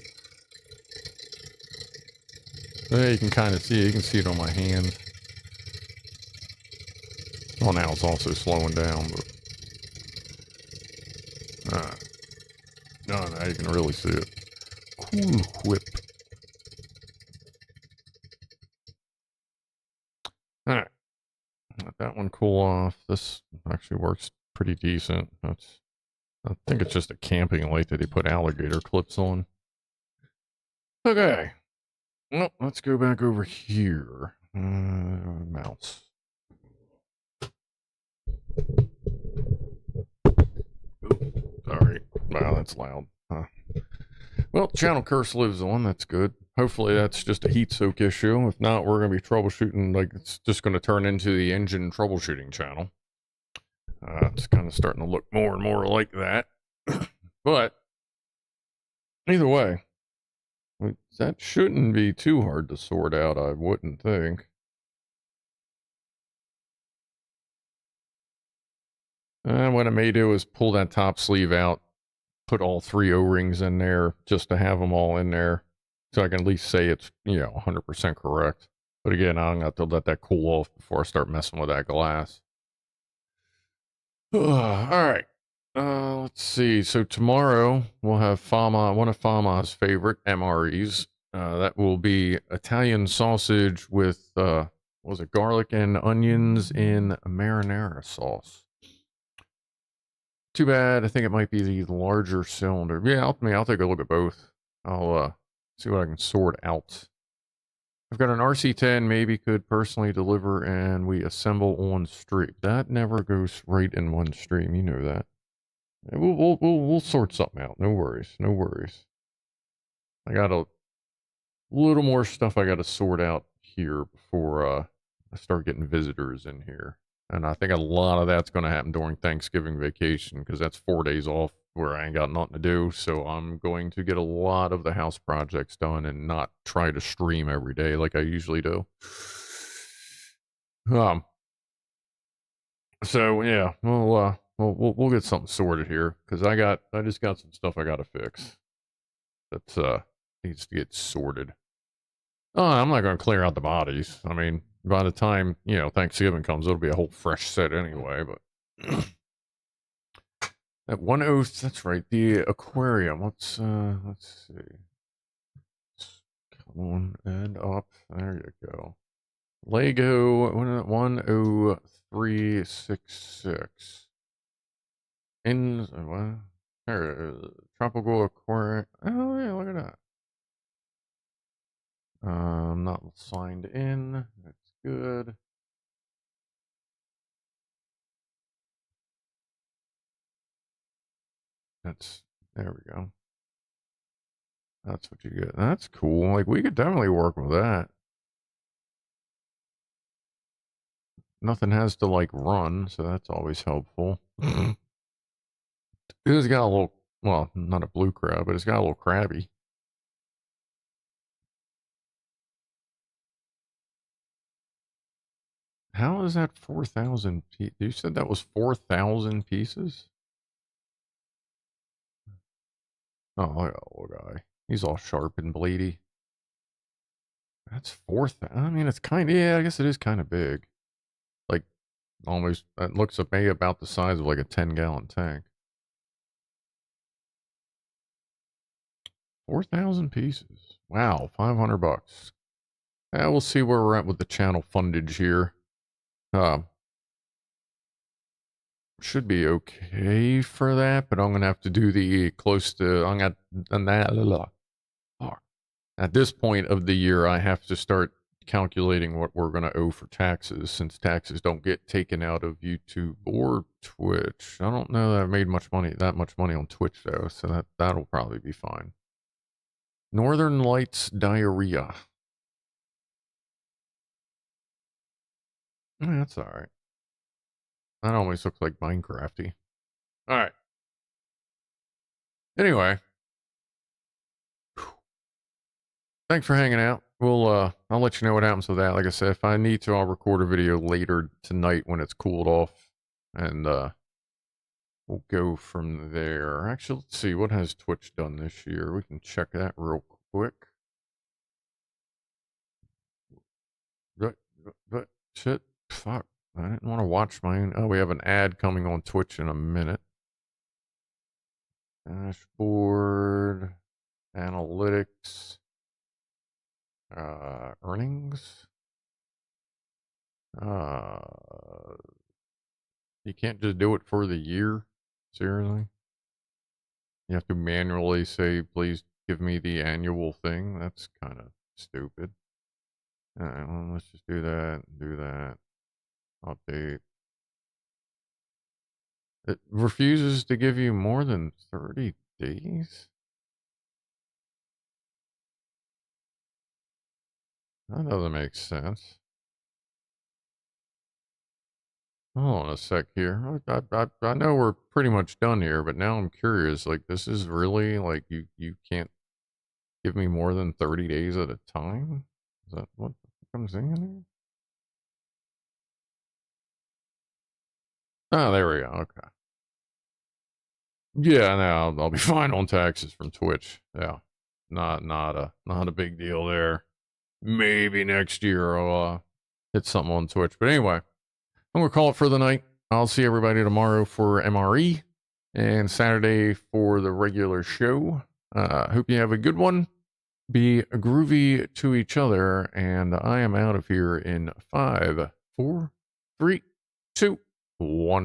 There you can kind of see it. You can see it on my hand. Well, now it's also slowing down, but no, now you can really see it. Cool whip. All right, let that one cool off. This actually works pretty decent. I think it's just a camping light that he put alligator clips on. Okay. Well, let's go back over here. Mouse. Sorry. Wow, that's loud. Well, channel curse lives on. That's good. Hopefully that's just a heat soak issue. If not, we're going to be troubleshooting. Like, it's just going to turn into the engine troubleshooting channel. It's kind of starting to look more and more like that. But either way, that shouldn't be too hard to sort out, I wouldn't think. What I may do is pull that top sleeve out, put all 3 O-rings in there just to have them all in there so I can at least say it's, 100% correct. But again, I'm going to have to let that cool off before I start messing with that glass. All right. Let's see. So tomorrow we'll have one of Fama's favorite MREs. That will be Italian sausage with, was it garlic and onions in marinara sauce. Too bad. I think it might be the larger cylinder. Yeah, I'll take a look at both. I'll see what I can sort out. I've got an RC10 maybe could personally deliver and we assemble on stream. That never goes right in one stream. You know that. We'll sort something out. No worries. No worries. I got a little more stuff I got to sort out here before I start getting visitors in here. And I think a lot of that's going to happen during Thanksgiving vacation because that's 4 days off where I ain't got nothing to do. So I'm going to get a lot of the house projects done and not try to stream every day like I usually do. So yeah, we'll get something sorted here because I just got some stuff I got to fix that needs to get sorted. Oh, I'm not going to clear out the bodies. I mean, by the time, you know, Thanksgiving comes, it'll be a whole fresh set anyway, but that 10, that's right, the aquarium. Let's see. Come on, and up. There you go. Lego 10366. In what? There, tropical aquarium. Oh yeah, look at that. I'm not signed in. That's good. There we go. That's what you get. That's cool. Like, we could definitely work with that. Nothing has to, like, run, so that's always helpful. It's got a little, well, not a blue crab, but it's got a little crabby. How is that 4,000 pieces? You said that was 4,000 pieces? Oh, look at that little guy. He's all sharp and bleedy. That's 4,000. I mean, it's kind of, yeah, I guess it is kind of big. Like, almost, it looks at me about the size of like a 10-gallon tank. 4,000 pieces. Wow, $500. Yeah, we'll see where we're at with the channel fundage here. Should be okay for that, but I'm gonna have to do the close to. I'm gonna that. At this point of the year, I have to start calculating what we're gonna owe for taxes, since taxes don't get taken out of YouTube or Twitch. I don't know that I've made that much money on Twitch though, so that'll probably be fine. Northern Lights diarrhea. That's all right. That always looks like Minecrafty. All right. Anyway, thanks for hanging out. I'll let you know what happens with that. Like I said, if I need to, I'll record a video later tonight when it's cooled off, and we'll go from there. Actually, let's see, what has Twitch done this year? We can check that real quick. But shit, fuck. I didn't want to watch mine. Oh, we have an ad coming on Twitch in a minute. Dashboard, analytics, earnings. You can't just do it for the year. Seriously? You have to manually say, please give me the annual thing. That's kind of stupid. Alright, well, let's just do that. Update. It refuses to give you more than 30 days? That doesn't make sense. Hold on a sec here. I know we're pretty much done here, but now I'm curious. Like, this is really, like, you can't give me more than 30 days at a time? Is that what I'm saying here? Oh, there we go. Okay. Yeah, no, I'll be fine on taxes from Twitch. Yeah, not a big deal there. Maybe next year I'll hit something on Twitch. But anyway, I'm gonna call it for the night. I'll see everybody tomorrow for MRE and Saturday for the regular show. Hope you have a good one. Be groovy to each other, and I am out of here in 5, 4, 3, 2, 1.